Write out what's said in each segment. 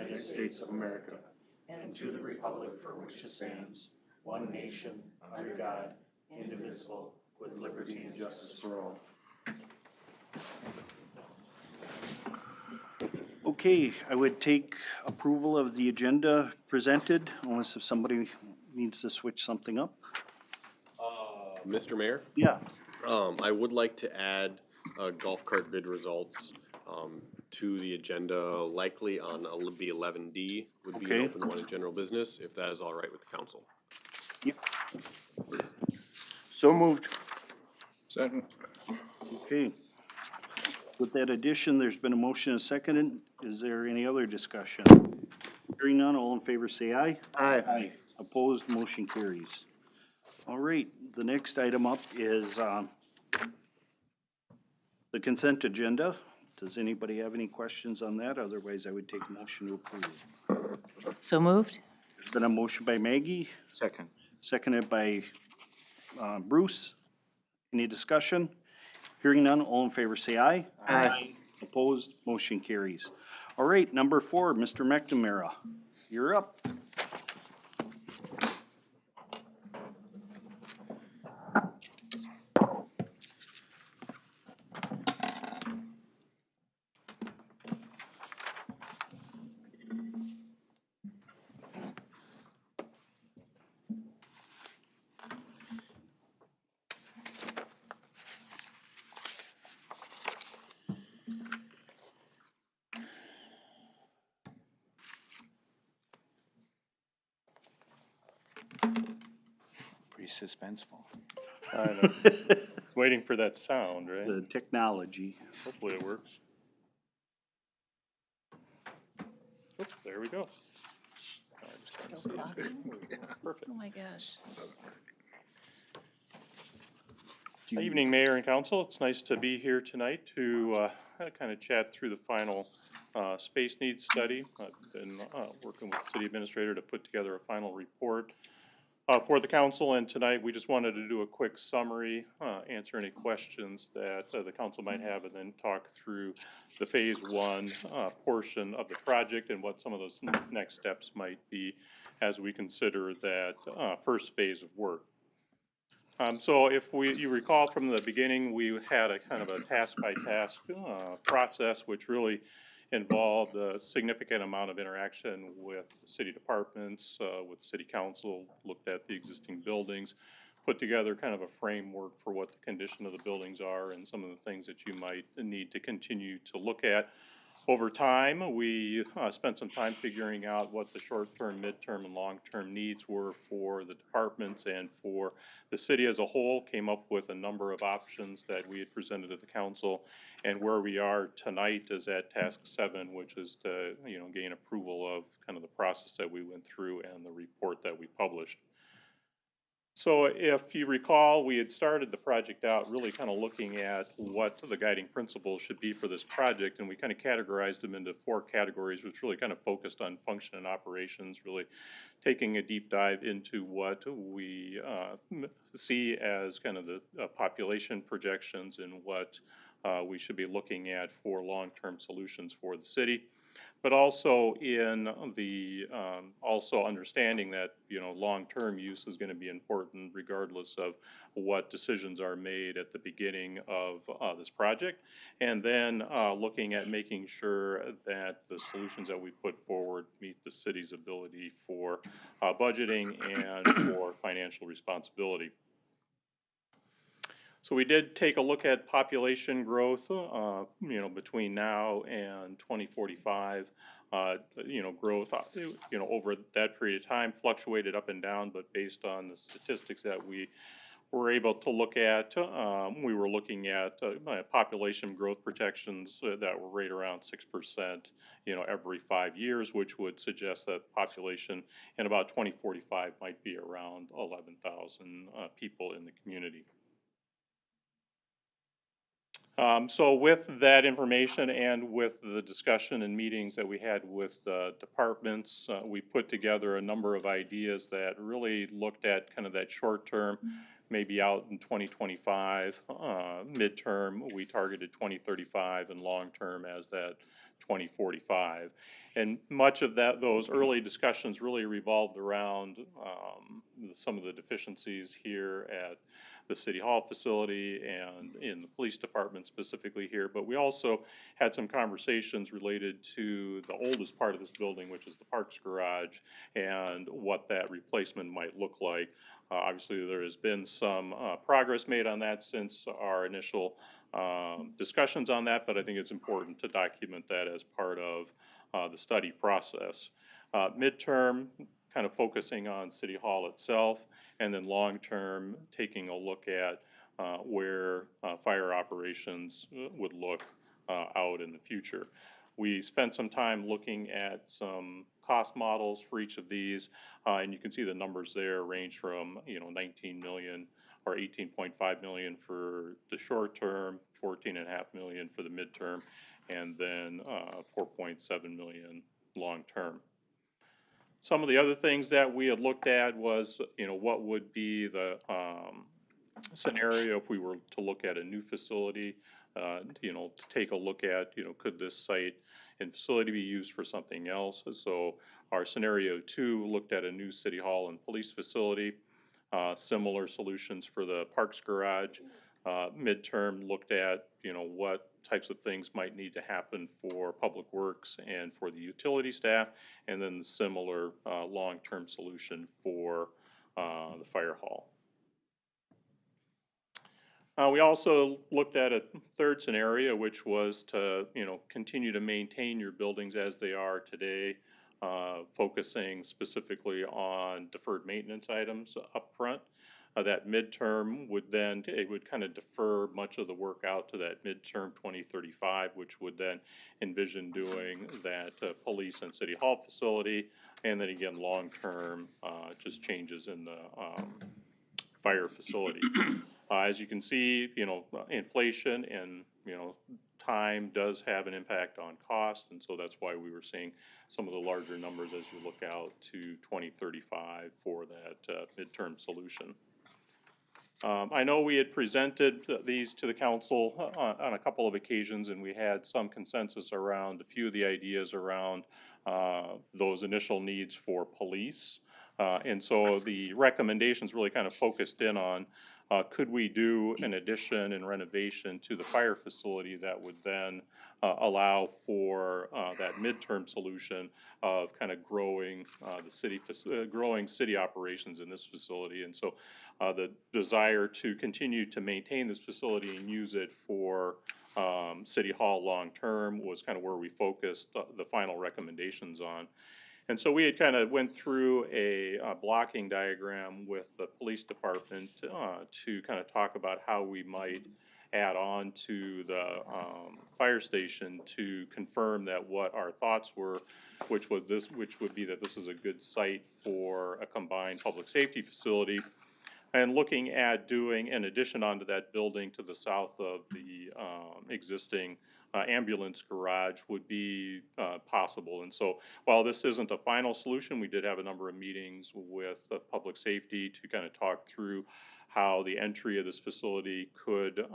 United States of America, and to the republic for which it stands, one nation, under God, indivisible, with liberty and justice for all. Okay, I would take approval of the agenda presented, unless if somebody needs to switch something up. Mr. Mayor, Yeah, I would like to add golf cart bid results to the agenda, likely on it'll be 11D, would be an Okay. open one in general business, if that is all right with the council. yep, So moved. Second. okay. With that addition, there's been a motion and a second. Is there any other discussion? Hearing none, all in favor say aye. Aye. Aye. Opposed, motion carries. All right, the next item up is the consent agenda. Does anybody have any questions on that? Otherwise, I would take a motion to approve. So moved? There's been a motion by Maggie, Second. seconded by Bruce. Any discussion? Hearing none, all in favor say aye. Aye. Opposed, motion carries. All right, number 4, Mr. McNamara, you're up. Pretty suspenseful. I know. Waiting for that sound, right? The technology. Hopefully it works. Oh, there we go. I just gotta see it. Perfect. Oh my gosh. Evening, Mayor and Council. It's nice to be here tonight to kind of chat through the final space needs study. I've been working with the city administrator to put together a final report for the council, and tonight we just wanted to do a quick summary, answer any questions that the council might have, and then talk through the phase 1 portion of the project and what some of those next steps might be as we consider that first phase of work. So if you recall from the beginning, we had a kind of a task-by-task process, which really involved a significant amount of interaction with city departments, with city council, looked at the existing buildings, put together kind of a framework for what the condition of the buildings are and some of the things that you might need to continue to look at. Over time, we spent some time figuring out what the short-term, mid-term, and long-term needs were for the departments and for the city as a whole, came up with a number of options that we had presented to the council. And where we are tonight is at task 7, which is to gain approval of kind of the process that we went through and the report that we published. So if you recall, we had started the project out really kind of looking at what the guiding principles should be for this project, and we kind of categorized them into 4 categories, which really kind of focused on function and operations, really taking a deep dive into what we see as kind of the population projections and what we should be looking at for long-term solutions for the city. But also in the also understanding that long-term use is going to be important regardless of what decisions are made at the beginning of this project, and then looking at making sure that the solutions that we put forward meet the city's ability for budgeting and for financial responsibility. So we did take a look at population growth, between now and 2045. Growth, over that period of time fluctuated up and down, but based on the statistics that we were able to look at, we were looking at population growth projections that were right around 6%, every 5 years, which would suggest that population in about 2045 might be around 11,000 people in the community. So with that information and with the discussion and meetings that we had with departments, we put together a number of ideas that really looked at kind of that short term, maybe out in 2025, midterm we targeted 2035, and long term as that 2045. And much of those early discussions really revolved around some of the deficiencies here at the City Hall facility and in the police department specifically here. But we also had some conversations related to the oldest part of this building, which is the Parks Garage, and what that replacement might look like. Obviously, there has been some progress made on that since our initial discussions on that, but I think it's important to document that as part of the study process. Midterm, kind of focusing on City Hall itself, and then long-term, taking a look at where fire operations would look out in the future. We spent some time looking at some cost models for each of these, and you can see the numbers there range from 19 million or 18.5 million for the short term, 14.5 million for the midterm, and then 4.7 million long term. Some of the other things that we had looked at was, what would be the scenario if we were to look at a new facility, to take a look at, could this site and facility be used for something else? So our scenario 2 looked at a new City Hall and police facility, similar solutions for the Parks Garage. Midterm looked at, what types of things might need to happen for Public Works and for the utility staff, and then the similar long-term solution for the fire hall. We also looked at a third scenario, which was to, continue to maintain your buildings as they are today, focusing specifically on deferred maintenance items up front. That midterm would then, it would kind of defer much of the work out to that midterm 2035, which would then envision doing that police and City Hall facility, and then again, long-term, just changes in the fire facility. As you can see, inflation and, time does have an impact on cost, and so that's why we were seeing some of the larger numbers as you look out to 2035 for that midterm solution. I know we had presented these to the council on a couple of occasions, and we had some consensus around a few of the ideas around those initial needs for police. And so the recommendations really kind of focused in on could we do an addition and renovation to the fire facility that would then allow for that midterm solution of kind of growing growing city operations in this facility. And so the desire to continue to maintain this facility and use it for City Hall long term was kind of where we focused the final recommendations on. And so we had kind of went through a blocking diagram with the police department to kind of talk about how we might add on to the fire station to confirm that what our thoughts were, which would be that this is a good site for a combined public safety facility, and looking at doing an addition onto that building to the south of the existing ambulance garage would be possible. And so while this isn't a final solution, we did have a number of meetings with public safety to kind of talk through how the entry of this facility could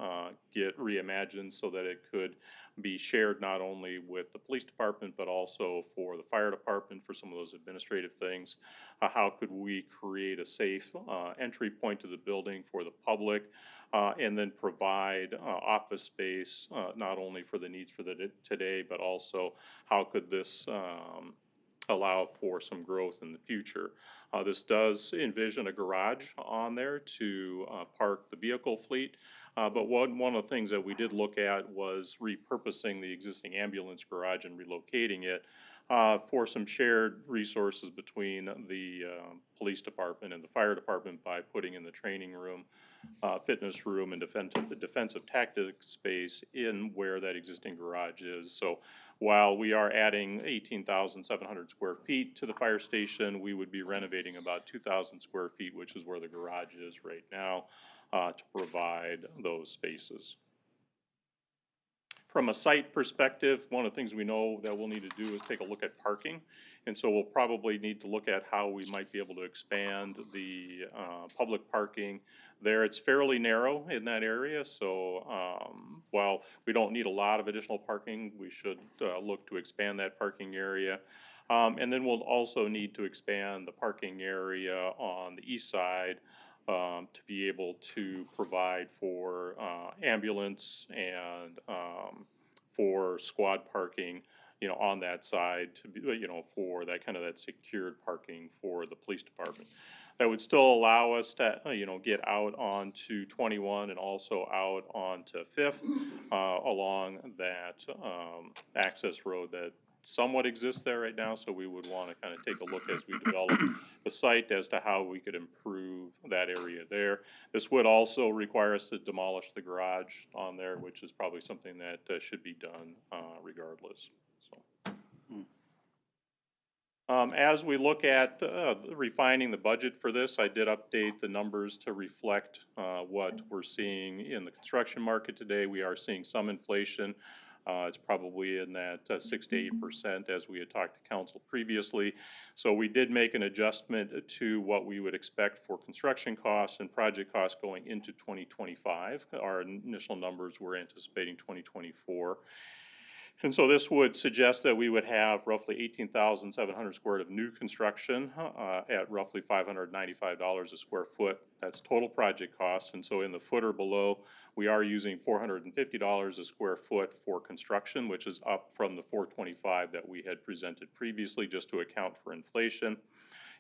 get reimagined so that it could be shared not only with the police department but also for the fire department for some of those administrative things. How could we create a safe entry point to the building for the public, and then provide office space not only for the needs for today, but also how could this allow for some growth in the future. This does envision a garage on there to park the vehicle fleet, but one of the things that we did look at was repurposing the existing ambulance garage and relocating it for some shared resources between the police department and the fire department by putting in the training room, fitness room, and defensive tactics space in where that existing garage is. So while we are adding 18,700 square feet to the fire station, we would be renovating about 2,000 square feet, which is where the garage is right now, to provide those spaces. From a site perspective, one of the things we know that we'll need to do is take a look at parking. And so we'll probably need to look at how we might be able to expand the public parking there. It's fairly narrow in that area, so while we don't need a lot of additional parking, we should look to expand that parking area. And then we'll also need to expand the parking area on the east side to be able to provide for ambulance and for squad parking, on that side to be, for that kind of that secured parking for the police department. That would still allow us to, get out onto 21 and also out onto 5th along that access road that somewhat exists there right now. So we would want to kind of take a look as we develop the site as to how we could improve that area there. This would also require us to demolish the garage on there, which is probably something that should be done regardless. As we look at refining the budget for this, I did update the numbers to reflect what we're seeing in the construction market today. We are seeing some inflation. It's probably in that 6 to 8% as we had talked to council previously. So we did make an adjustment to what we would expect for construction costs and project costs going into 2025. Our initial numbers were anticipating 2024. And so this would suggest that we would have roughly 18,700 square of new construction at roughly $595 a square foot. That's total project cost. And so in the footer below, we are using $450 a square foot for construction, which is up from the $425 that we had presented previously, just to account for inflation,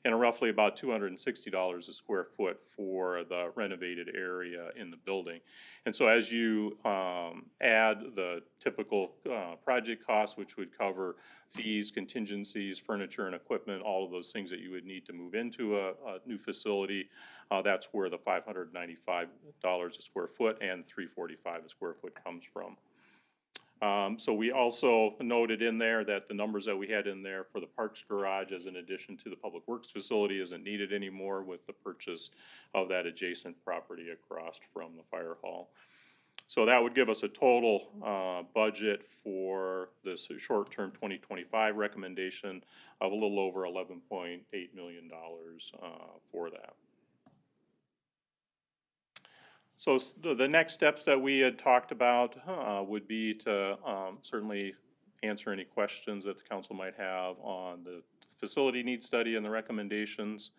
and roughly about $260 a square foot for the renovated area in the building. And so as you add the typical project costs, which would cover fees, contingencies, furniture and equipment, all of those things that you would need to move into a new facility, that's where the $595 a square foot and $345 a square foot comes from. So we also noted in there that the numbers that we had in there for the Parks Garage as an addition to the Public Works facility isn't needed anymore with the purchase of that adjacent property across from the fire hall. So that would give us a total budget for this short-term 2025 recommendation of a little over $11.8 million for that. So the next steps that we had talked about would be to certainly answer any questions that the council might have on the facility needs study and the recommendations.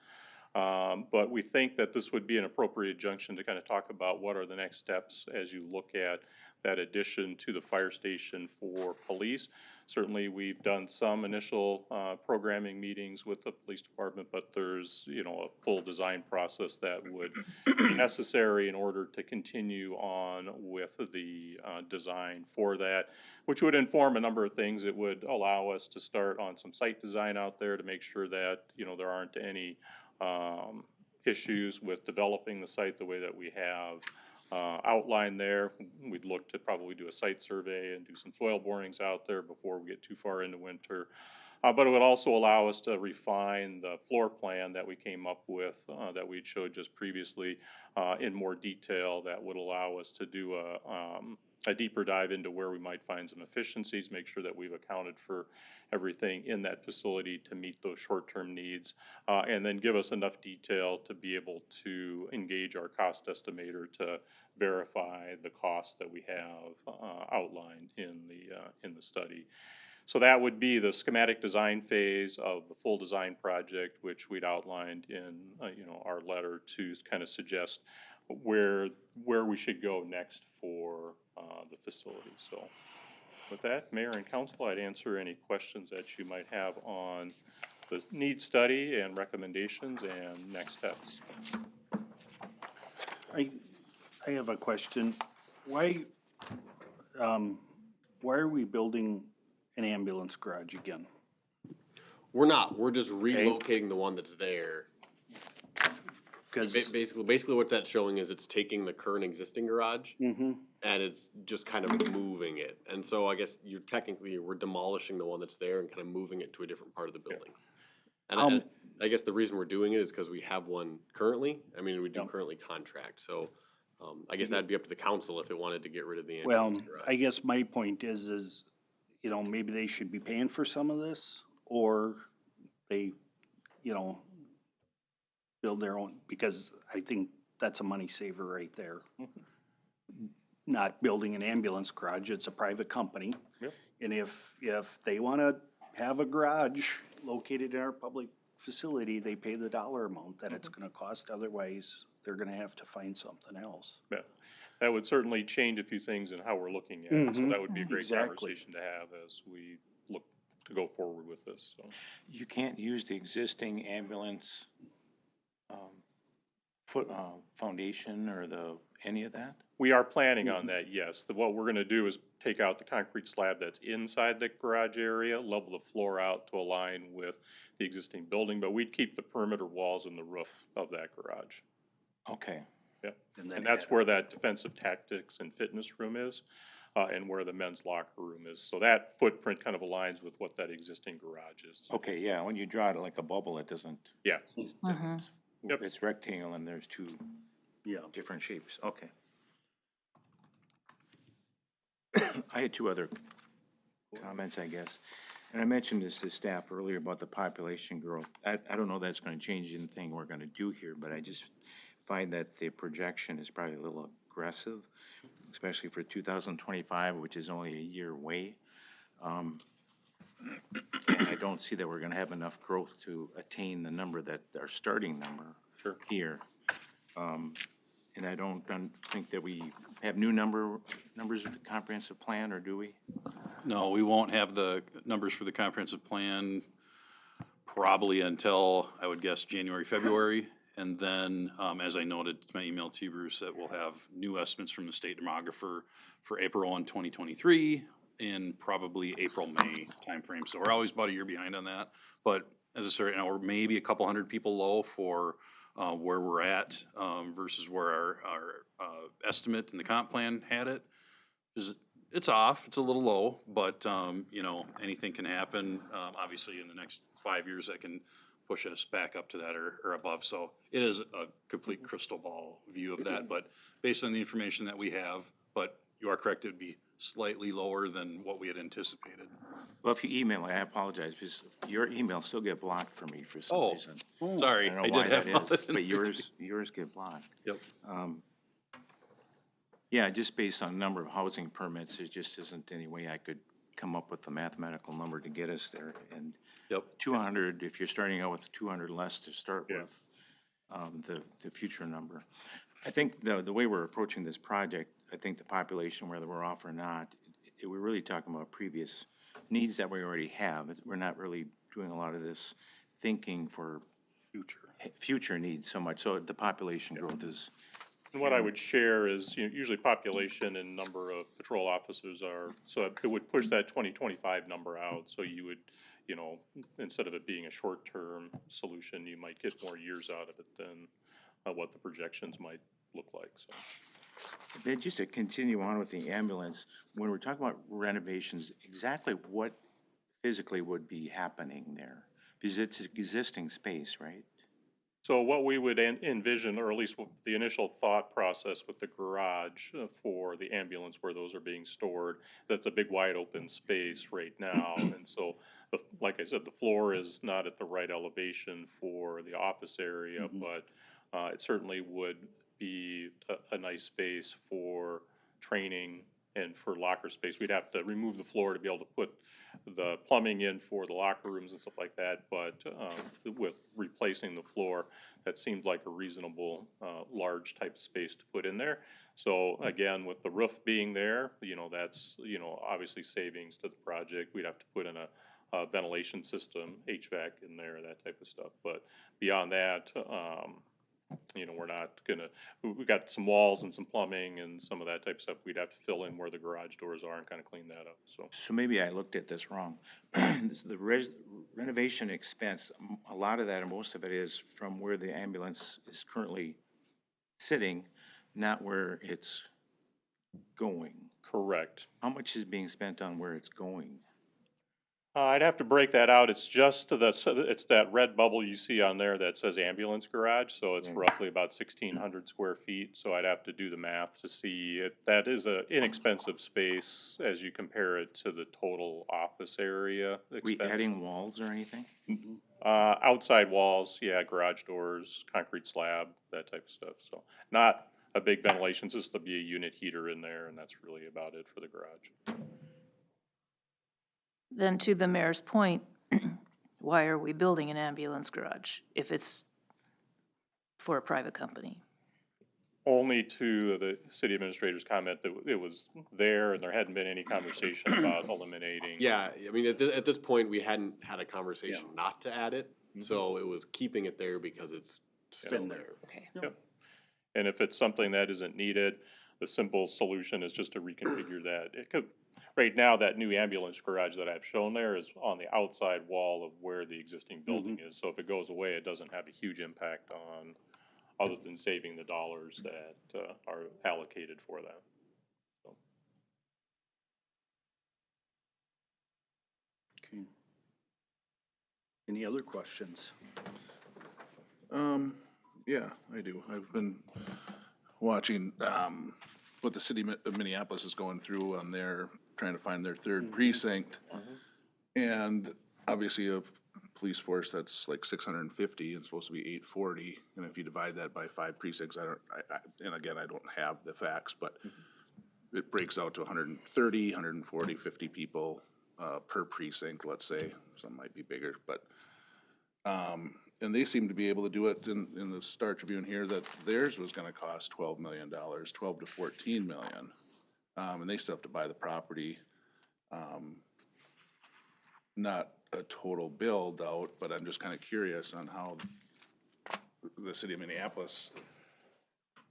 But we think that this would be an appropriate junction to kind of talk about what are the next steps as you look at that addition to the fire station for police. Certainly we've done some initial programming meetings with the police department, but there's a full design process that would be necessary in order to continue on with the design for that, which would inform a number of things. It would allow us to start on some site design out there to make sure that there aren't any issues with developing the site the way that we have outlined there. We'd look to probably do a site survey and do some soil borings out there before we get too far into winter. But it would also allow us to refine the floor plan that we came up with, that we'd showed just previously in more detail. That would allow us to do a deeper dive into where we might find some efficiencies, make sure that we've accounted for everything in that facility to meet those short-term needs, and then give us enough detail to be able to engage our cost estimator to verify the costs that we have outlined in the study. So that would be the schematic design phase of the full design project, which we'd outlined in our letter to kind of suggest where we should go next for the facility. So with that, Mayor and Council, I'd answer any questions that you might have on the needs study and recommendations and next steps. I have a question. Why are we building an ambulance garage again? We're not. We're just relocating the one that's there. Because basically what that's showing is it's taking the current existing garage and it's just kind of moving it. And so I guess we're demolishing the one that's there and kind of moving it to a different part of the building. And I guess the reason we're doing it is because we have one currently. I mean, we do currently contract. So I guess that'd be up to the council if it wanted to get rid of the Well, ambulance garage. I guess my point is, you know, maybe they should be paying for some of this, or they, you know, build their own, because I think that's a money saver right there. Not building an ambulance garage, it's a private company. Yep. And if they wanna have a garage located in our public facility, they pay the dollar amount that it's gonna cost, otherwise they're gonna have to find something else. Yeah, that would certainly change a few things in how we're looking at it, so that would be a great Exactly. conversation to have as we look to go forward with this, so. You can't use the existing ambulance, foundation or any of that? We are planning on that, yes. What we're gonna do is take out the concrete slab that's inside the garage area, level the floor out to align with the existing building, but we'd keep the perimeter walls and the roof of that garage. Okay. Yep, And then and that's add where that defensive tactics and fitness room is, and where the men's locker room is. So that footprint kind of aligns with what that existing garage is. Okay, yeah, when you draw it like a bubble, it doesn't, Yeah, Yep. it's rectangle and there's two Yeah. different shapes, okay. I had two other comments, I guess. And I mentioned this to staff earlier about the population growth. I don't know that's gonna change anything we're gonna do here, but I just find that the projection is probably a little aggressive, especially for 2025, which is only a year away. I don't see that we're gonna have enough growth to attain the number that, our starting number sure. here. And I don't think that we have new numbers of the comprehensive plan, or do we? No, we won't have the numbers for the comprehensive plan probably until, I would guess, January, February. And then, as I noted in my email to you, Bruce, that we'll have new estimates from the state demographer for April 1, 2023, in probably April, May timeframe. So we're always about a year behind on that. But as I said, you know, we're maybe a couple hundred people low for where we're at versus where our estimate in the comp plan had it. It's off, it's a little low, but, you know, anything can happen. Obviously, in the next 5 years, that can push us back up to that or above. So it is a complete crystal ball view of that, but based on the information that we have, but you are correct, it'd be slightly lower than what we had anticipated. Well, if you email me, I apologize, because your emails still get blocked for me for some Oh, reason. sorry, I don't I know why did that have all is, that in but the- yours get blocked. Yep. Yeah, just based on number of housing permits, there just isn't any way I could come up with a mathematical number to get us there. And Yep. 200, if you're starting out with 200 less to start Yeah. with, the future number. I think the way we're approaching this project, I think the population, whether we're off or not, we're really talking about previous needs that we already have. We're not really doing a lot of this thinking for future needs so much. So the population growth is, And what I would share is, you know, usually population and number of patrol officers are, so it would push that 2025 number out. So you would, you know, instead of it being a short-term solution, you might get more years out of it than what the projections might look like, so. then just to continue on with the ambulance, when we're talking about renovations, exactly what physically would be happening there? Because it's existing space, right? So what we would envision, or at least what the initial thought process with the garage for the ambulance where those are being stored, that's a big wide open space right now. And so, like I said, the floor is not at the right elevation for the office area, but it certainly would be a nice space for training and for locker space. We'd have to remove the floor to be able to put the plumbing in for the locker rooms and stuff like that, but with replacing the floor, that seemed like a reasonable, large type of space to put in there. So again, with the roof being there, you know, that's, you know, obviously savings to the project. We'd have to put in a ventilation system, HVAC in there, that type of stuff. But beyond that, you know, we're not gonna, we got some walls and some plumbing and some of that type of stuff. We'd have to fill in where the garage doors are and kind of clean that up, so. So maybe I looked at this wrong. The renovation expense, a lot of that, and most of it is from where the ambulance is currently sitting, not where it's going. Correct. How much is being spent on where it's going? I'd have to break that out. It's just it's that red bubble you see on there that says ambulance garage, so it's roughly about 1,600 square feet. So I'd have to do the math to see it. That is a inexpensive space as you compare it to the total office area Are we expense. adding walls or anything? Outside walls, yeah, garage doors, concrete slab, that type of stuff. So not a big ventilation system, be a unit heater in there, and that's really about it for the garage. Then to the mayor's point, why are we building an ambulance garage if it's for a private company? Only to the city administrator's comment that it was there and there hadn't been any conversation about eliminating. Yeah, I mean, at this point, we hadn't had a conversation not to add it, so it was keeping it there because it's still there. Okay. Yep. And if it's something that isn't needed, the simple solution is just to reconfigure that. It could, right now, that new ambulance garage that I've shown there is on the outside wall of where the existing building is. So if it goes away, it doesn't have a huge impact on, other than saving the dollars that are allocated for that. So. Okay. Any other questions? Yeah, I do. I've been watching, what the city of Minneapolis is going through on their, trying to find their third precinct. And obviously a police force that's like 650 and supposed to be 840. And if you divide that by 5 precincts, and again, I don't have the facts, but it breaks out to 130, 140, 50 people, per precinct, let's say. Some might be bigger, but, and they seem to be able to do it in the Star Tribune here, that theirs was gonna cost $12 million, 12 to 14 million. And they still have to buy the property. Not a total build out, but I'm just kinda curious on how the city of Minneapolis,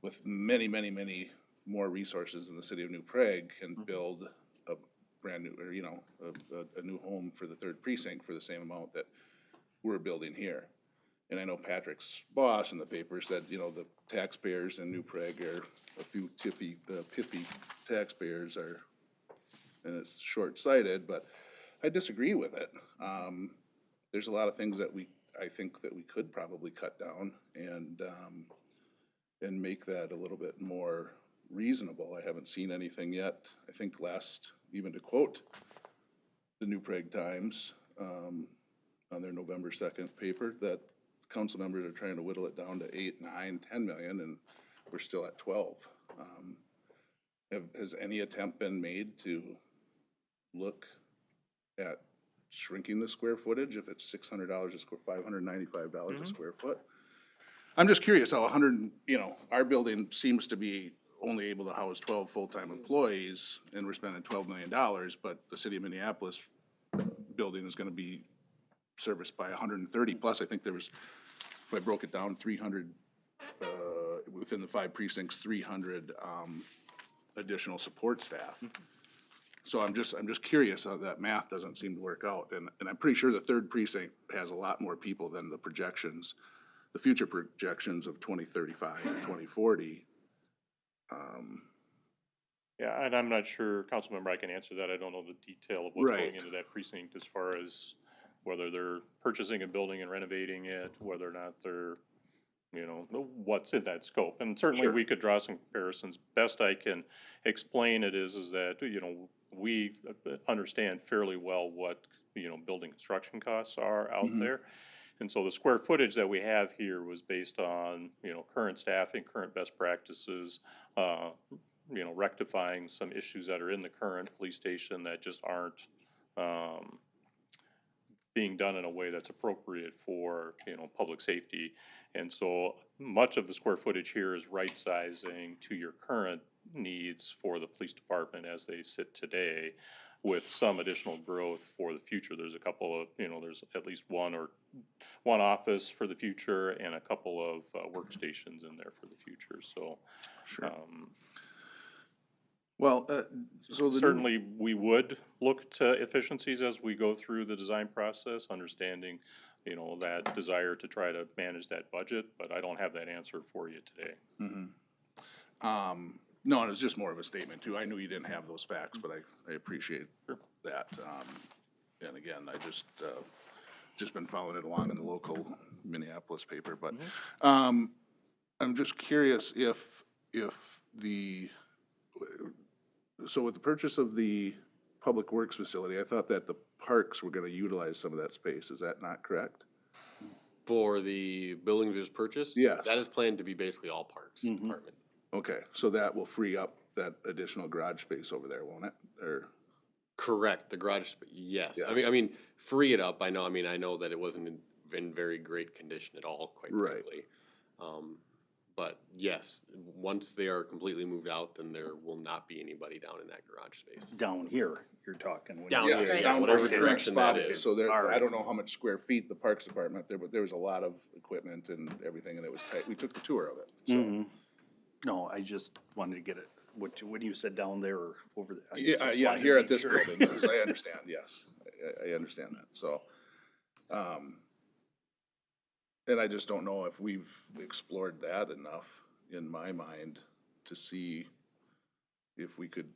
with many, many, many more resources than the city of New Prague, can build a brand new, or, you know, a new home for the third precinct for the same amount that we're building here. And I know Patrick's boss in the paper said, you know, the taxpayers in New Prague are a few piffy taxpayers are, and it's short-sighted, but I disagree with it. There's a lot of things that I think that we could probably cut down and make that a little bit more reasonable. I haven't seen anything yet. I think even to quote the New Prague Times, on their November 2nd paper, that council members are trying to whittle it down to 8, 9, 10 million, and we're still at 12. Has any attempt been made to look at shrinking the square footage if it's $600 a square, $595 a square foot? I'm just curious how our building seems to be only able to house 12 full-time employees, and we're spending $12 million, but the city of Minneapolis building is gonna be serviced by 130 plus. I think there was, if I broke it down, 300, within the 5 precincts, 300 additional support staff. So I'm just curious how that math doesn't seem to work out. And I'm pretty sure the third precinct has a lot more people than the projections, the future projections of 2035 and 2040. Yeah, and I'm not sure, Councilmember, I can answer that. I don't know the detail of what's going into that precinct as far as whether they're purchasing a building and renovating it, whether or not they're, you know, what's in that scope. And certainly we could draw some comparisons. Best I can explain it is that, you know, we understand fairly well what, you know, building construction costs are out there. And so the square footage that we have here was based on, you know, current staffing, current best practices, you know, rectifying some issues that are in the current police station that just aren't being done in a way that's appropriate for, you know, public safety. And so much of the square footage here is right sizing to your current needs for the police department as they sit today, with some additional growth for the future. There's a couple of, you know, there's at least one office for the future and a couple of workstations in there for the future. So So certainly we would look to efficiencies as we go through the design process, understanding, you know, that desire to try to manage that budget, but I don't have that answer for you today. No, and it's just more of a statement too. I knew you didn't have those facts, but I appreciate that. and again, I just been following it along in the local Minneapolis paper, but, I'm just curious if so with the purchase of the Public Works facility, I thought that the parks were gonna utilize some of that space, is that not correct? For the building we just purchased? Yes. That is planned to be basically all parks department. Okay, so that will free up that additional garage space over there, won't it? Or, Correct, the garage, yes. Yeah. I mean, free it up, I know that it wasn't in very great condition at all, quite Right. frankly. But yes, once they are completely moved out, then there will not be anybody down in that garage space. Down here, you're talking. when Down you here, say- yeah, whatever Okay. direction that spot is. So there, All I right. don't know how much square feet the Parks Department, but there was a lot of equipment and everything, and it was tight. We took the tour of it, so. No, I just wanted to get it, what you said down there or over there. I Yeah, just yeah, wanted to here at make this sure. building, yes, I understand, yes, I understand that, so. And I just don't know if we've explored that enough, in my mind, to see if we could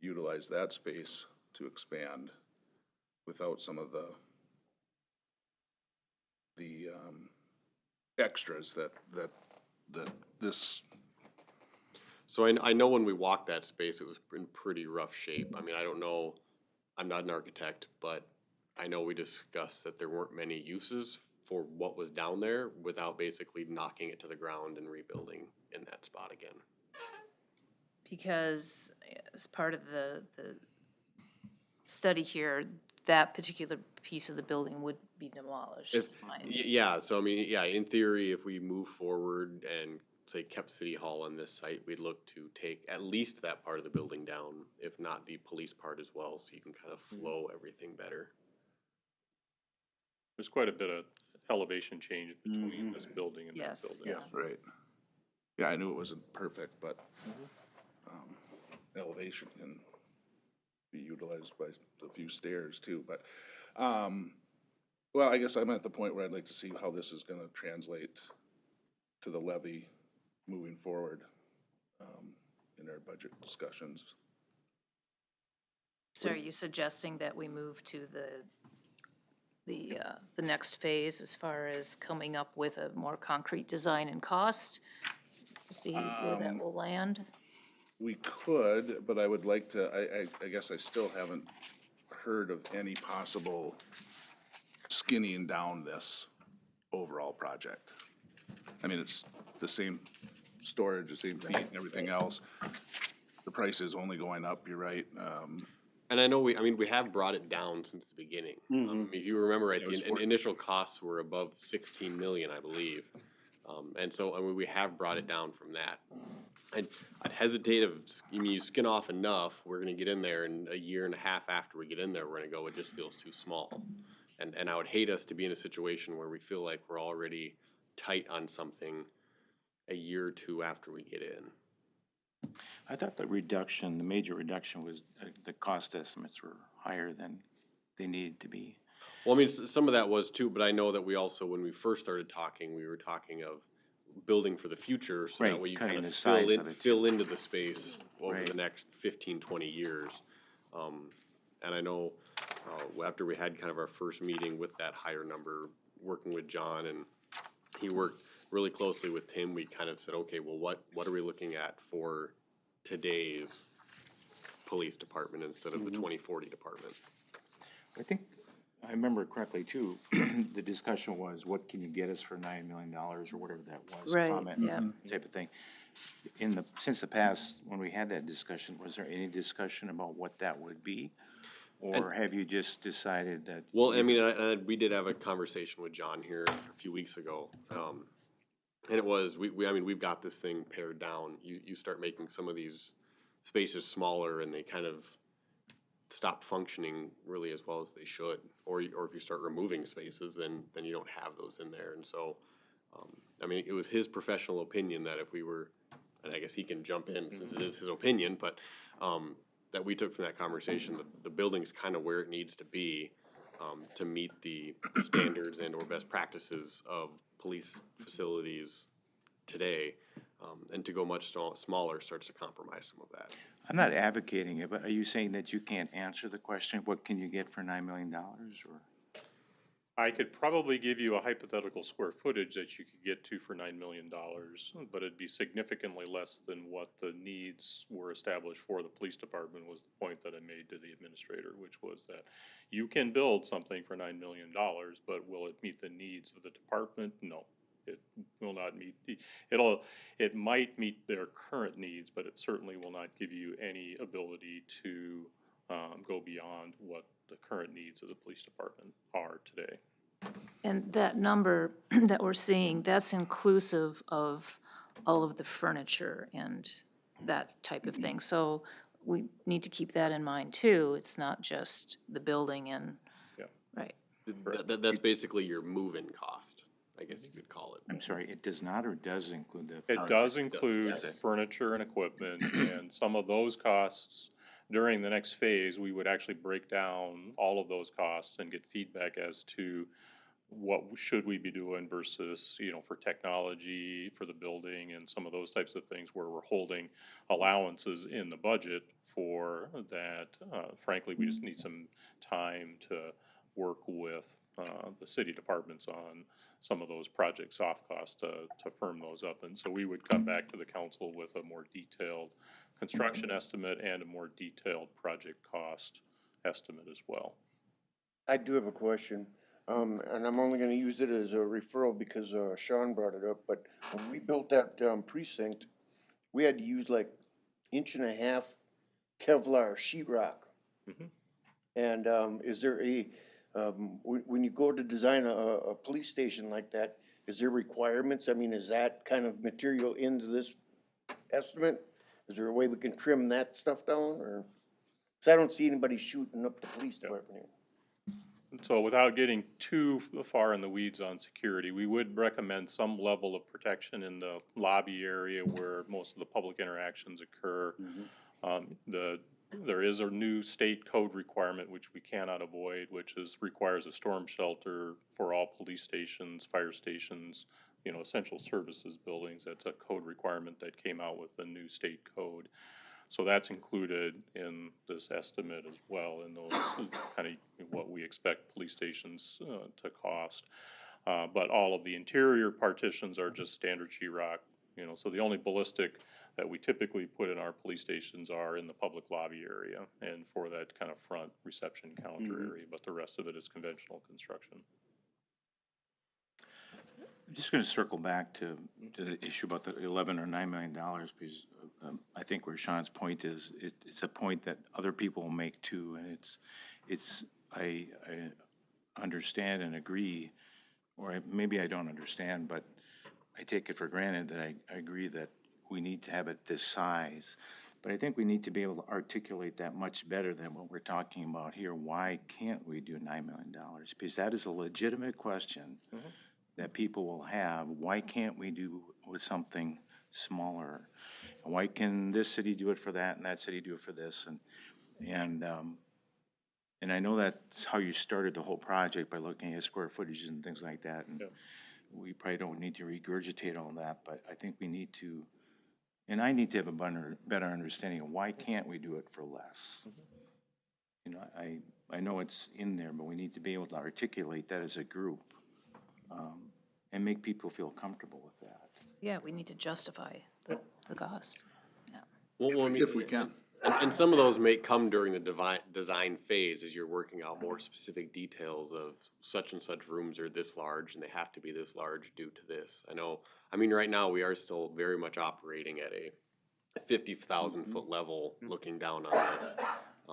utilize that space to expand without some of the extras that this, So I know when we walked that space, it was in pretty rough shape. I mean, I don't know, I'm not an architect, but I know we discussed that there weren't many uses for what was down there without basically knocking it to the ground and rebuilding in that spot again. Because as part of the study here, that particular piece of the building would be demolished. If, is my yeah, so I mean, yeah, in theory, if we move forward and say kept City Hall on this site, we'd look to take at least that part of the building down, if not the police part as well, so you can kind of flow everything better. There's quite a bit of elevation change between this building and that Yes, building. yeah. right. Yeah, I knew it wasn't perfect, but, elevation can be utilized by a few stairs too, but, well, I guess I'm at the point where I'd like to see how this is gonna translate to the levy moving forward, in our budget discussions. So are you suggesting that we move to the next phase as far as coming up with a more concrete design and cost? See where that will land? We could, but I would like to, I guess I still haven't heard of any possible skinnying down this overall project. I mean, it's the same storage, the same feet and everything else. The price is only going up, you're right. And I know we have brought it down since the beginning. If you remember right, the initial costs were above 16 million, I believe. And so, I mean, we have brought it down from that. I'd hesitate you skin off enough, we're gonna get in there, and a year and a half after we get in there, we're gonna go, it just feels too small. And I would hate us to be in a situation where we feel like we're already tight on something a year or two after we get in. I thought the major reduction was the cost estimates were higher than they needed to be. Well, I mean, some of that was too, but I know that we also, when we first started talking, we were talking of building for the future, so that Right, way you cutting kind of the size of it, fill into the space over Right. the next 15, 20 years. And I know, after we had kind of our first meeting with that higher number, working with John, and he worked really closely with Tim, we kind of said, okay, well, what are we looking at for today's police department instead of the 2040 department? I think, I remember correctly too, the discussion was, what can you get us for $9 million or whatever that was? Right, comment yeah. Type of thing. Since the past, when we had that discussion, was there any discussion about what that would be? Or have you just decided that? Well, I mean, we did have a conversation with John here a few weeks ago. And it was, we've got this thing pared down. You start making some of these spaces smaller and they kind of stop functioning really as well as they should. Or if you start removing spaces, then you don't have those in there. And so, I mean, it was his professional opinion that if we were, and I guess he can jump in since it is his opinion, but that we took from that conversation that the building's kind of where it needs to be to meet the standards and or best practices of police facilities today, and to go much smaller starts to compromise some of that. I'm not advocating it, but are you saying that you can't answer the question, what can you get for $9 million, or? I could probably give you a hypothetical square footage that you could get to for $9 million, but it'd be significantly less than what the needs were established for the police department, was the point that I made to the administrator, which was that you can build something for $9 million, but will it meet the needs of the department? No. It will not meet, it might meet their current needs, but it certainly will not give you any ability to go beyond what the current needs of the police department are today. And that number that we're seeing, that's inclusive of all of the furniture and that type of thing. So we need to keep that in mind too. It's not just the building and, Yeah. right. That's basically your move-in cost, I guess you could call it. I'm sorry, it does not or does include the? It does include yes. furniture and equipment, and some of those costs, during the next phase, we would actually break down all of those costs and get feedback as to what should we be doing versus, you know, for technology, for the building, and some of those types of things where we're holding allowances in the budget for that. Frankly, we just need some time to work with the city departments on some of those project soft costs to firm those up. And so we would come back to the council with a more detailed construction estimate and a more detailed project cost estimate as well. I do have a question, and I'm only gonna use it as a referral because Sean brought it up, but when we built that precinct, we had to use like 1.5 inch Kevlar sheetrock. And is there a, when you go to design a police station like that, is there requirements? I mean, is that kind of material into this estimate? Is there a way we can trim that stuff down, or? Cause I don't see anybody shooting up the police department here. So without getting too far in the weeds on security, we would recommend some level of protection in the lobby area where most of the public interactions occur. There is a new state code requirement which we cannot avoid, which requires a storm shelter for all police stations, fire stations, you know, essential services buildings. That's a code requirement that came out with the new state code. So that's included in this estimate as well, in those kind of what we expect police stations to cost. But all of the interior partitions are just standard sheetrock, you know, so the only ballistic that we typically put in our police stations are in the public lobby area and for that kind of front reception counter area, but the rest of it is conventional construction. I'm just gonna circle back to the issue about the 11 or $9 million, because I think where Sean's point is, it's a point that other people will make too, and I understand and agree, or maybe I don't understand, but I take it for granted that I agree that we need to have it this size. But I think we need to be able to articulate that much better than what we're talking about here. Why can't we do $9 million? Because that is a legitimate question that people will have. Why can't we do with something smaller? Why can this city do it for that and that city do it for this? And I know that's how you started the whole project, by looking at square footage and things like that. And we probably don't need to regurgitate all that, but I think we need to, and I need to have a better understanding of why can't we do it for less? You know, I know it's in there, but we need to be able to articulate that as a group and make people feel comfortable with that. Yeah, we need to justify the cost. Yeah. Well, I mean, If we can. And some of those may come during the design phase as you're working out more specific details of such and such rooms are this large and they have to be this large due to this. I mean, right now we are still very much operating at a 50,000 foot level looking down on this.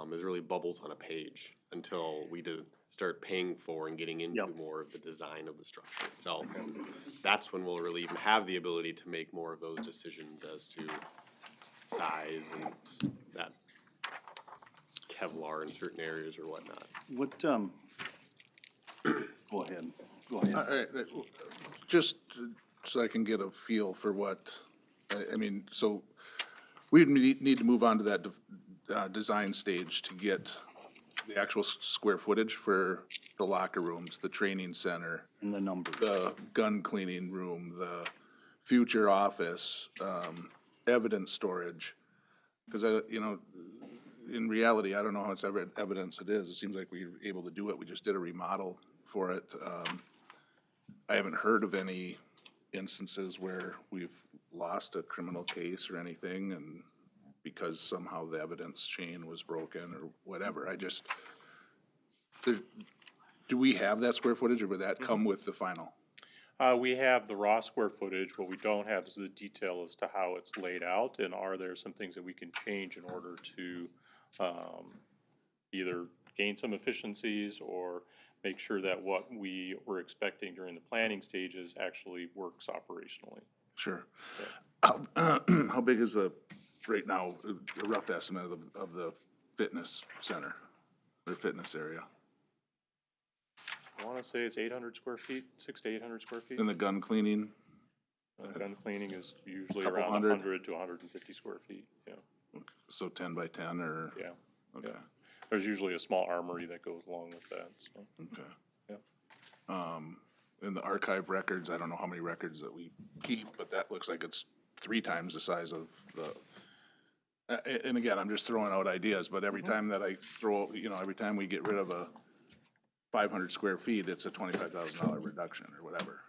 There's really bubbles on a page until we start paying for and getting into more of the design of the structure itself. That's when we'll really even have the ability to make more of those decisions as to size and that Kevlar in certain areas or whatnot. What, go ahead. All right, just so I can get a feel for what, I mean, so we need to move on to that design stage to get the actual square footage for the locker rooms, the training center, And the numbers. the gun cleaning room, the future office, evidence storage. Cause in reality, I don't know how much evidence it is. It seems like we were able to do it. We just did a remodel for it. I haven't heard of any instances where we've lost a criminal case or anything and because somehow the evidence chain was broken or whatever. Do we have that square footage or would that come with the final? We have the raw square footage. What we don't have is the detail as to how it's laid out, and are there some things that we can change in order to either gain some efficiencies or make sure that what we were expecting during the planning stages actually works operationally. Sure. How big is right now, a rough estimate of the fitness center or fitness area? I wanna say it's 800 square feet, 600 to 800 square feet. And the gun cleaning? Gun cleaning is usually Couple around hundred? 100 to 150 square feet, yeah, So 10 by 10 or? yeah. Okay, There's usually a small armory that goes along with that, so, okay. yeah. In the archive records, I don't know how many records that we keep, but that looks like it's 3 times the size of the, and again, I'm just throwing out ideas, but every time that I throw, every time we get rid of a 500 square feet, it's a $25,000 reduction or whatever,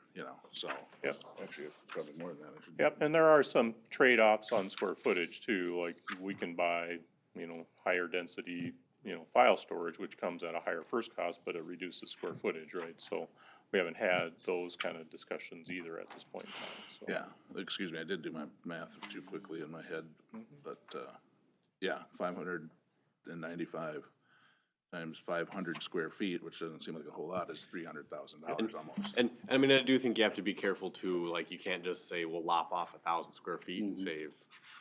so. Yep. Actually, it's probably more than that. I should- Yep, and there are some trade-offs on square footage too, like we can buy, higher density, file storage, which comes at a higher first cost, but it reduces square footage, right? So we haven't had those kind of discussions either at this point in time, so. Yeah, excuse me, I did do my math too quickly in my head, but, yeah, 595 times 500 square feet, which doesn't seem like a whole lot, is $300,000 almost. And I mean, I do think you have to be careful too, like, you can't just say, we'll lop off 1,000 square feet and save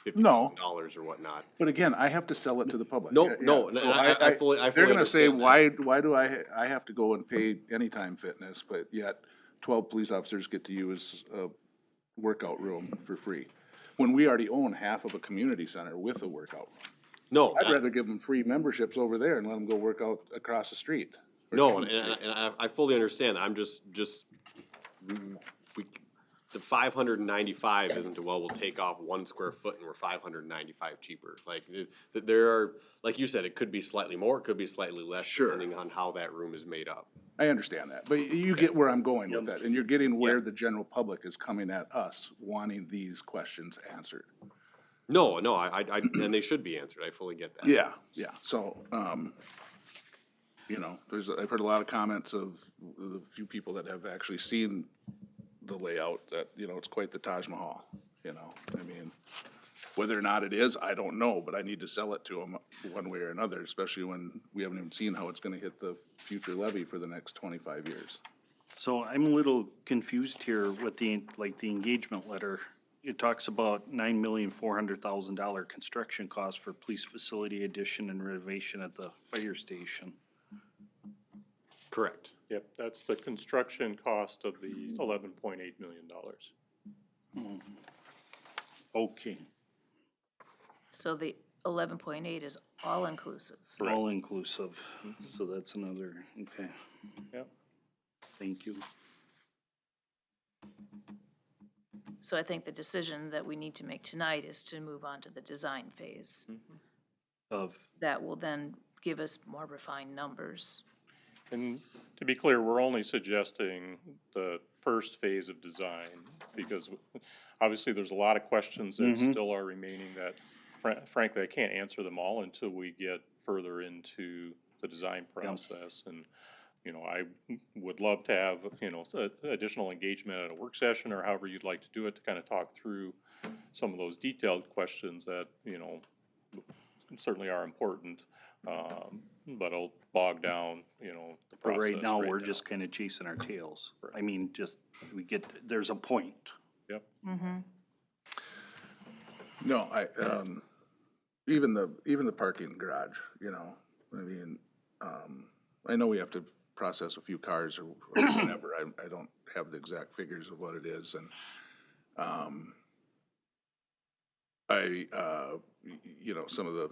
$50,000 or whatnot. But again, I have to sell it to the public. No, Yeah, no, so and I fully They're gonna say, understand that. why do I have to go and pay Anytime Fitness, but yet 12 police officers get to use a workout room for free? When we already own half of a community center with a workout room. No, I'd rather give them free memberships over there and let them go work out across the street. no, and I fully understand, I'm just, the 595 isn't, well, we'll take off 1 square foot and we're 595 cheaper. Like, there are, like you said, it could be slightly more, it could be slightly less, Sure. depending on how that room is made up. I understand that, but you get where I'm going with that, and you're getting where the general public is coming at us, wanting these questions answered. No, and they should be answered, I fully get that. Yeah, so, I've heard a lot of comments of the few people that have actually seen the layout, that, it's quite the Taj Mahal, I mean, whether or not it is, I don't know, but I need to sell it to them one way or another, especially when we haven't even seen how it's gonna hit the future levy for the next 25 years. So I'm a little confused here with the engagement letter. It talks about $9,400,000 construction cost for police facility addition and renovation at the fire station. Correct. Yep, that's the construction cost of the $11.8 million. Okay, So the 11.8 is all-inclusive. all inclusive, so that's another, okay, Yep. thank you. So I think the decision that we need to make tonight is to move on to the design phase. Of, That will then give us more refined numbers. And to be clear, we're only suggesting the first phase of design, because obviously there's a lot of questions that still are remaining that frankly, I can't answer them all until we get further into the design process. And, I would love to have, additional engagement at a work session or however you'd like to do it, to kind of talk through some of those detailed questions that, certainly are important, but it'll bog down, the but process. right now, we're just kinda chasing our tails. I mean, there's a point. Yep. No, even the parking garage, I mean, I know we have to process a few cars or whatever, I don't have the exact figures of what it is, and, some of the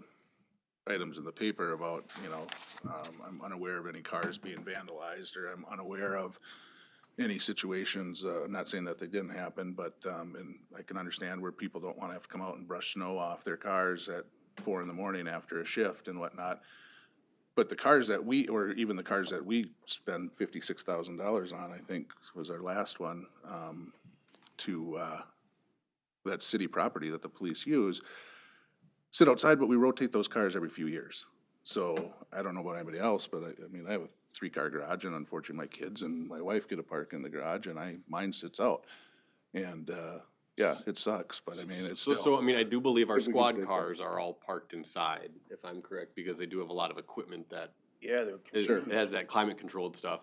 items in the paper about, I'm unaware of any cars being vandalized, or I'm unaware of any situations, I'm not saying that they didn't happen, but, and I can understand where people don't wanna have to come out and brush snow off their cars at 4 in the morning after a shift and whatnot. But the cars that we, or even the cars that we spend $56,000 on, I think was our last one, that city property that the police use, sit outside, but we rotate those cars every few years. So I don't know about anybody else, but I mean, I have a 3-car garage, and unfortunately my kids and my wife get a park in the garage, and mine sits out. And, yeah, it sucks, but I mean, it's So, still. I mean, I do believe our If we could squad say so. cars are all parked inside, if I'm correct, because they do have a lot of equipment that Yeah, it has that climate controlled stuff.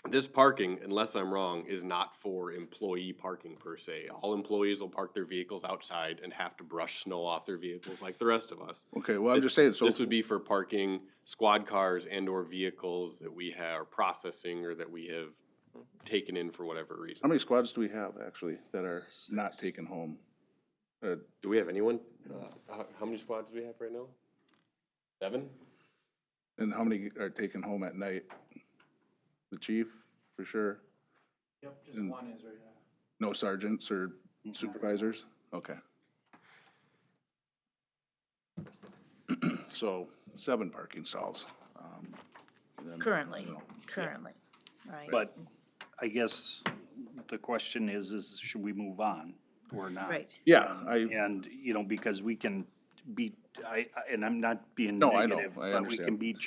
This parking, unless I'm wrong, is not for employee parking per se. All employees will park their vehicles outside and have to brush snow off their vehicles like the rest of us. Okay, well, I'm just saying, so. This would be for parking squad cars and or vehicles that we are processing or that we have taken in for whatever How reason. many squads do we have actually that are not taken home? Do we have anyone? How many squads do we have right now? 7? And how many are taken home at night? The chief, for sure? Yep, just And- one is right No sergeants or supervisors? Okay. So 7 parking stalls. And then, Currently, you know, currently, right? But I guess the question is should we move on or not? Right. Yeah, And, you know, because we can beat, and I'm not being No, I know. negative, I but we can understand. beat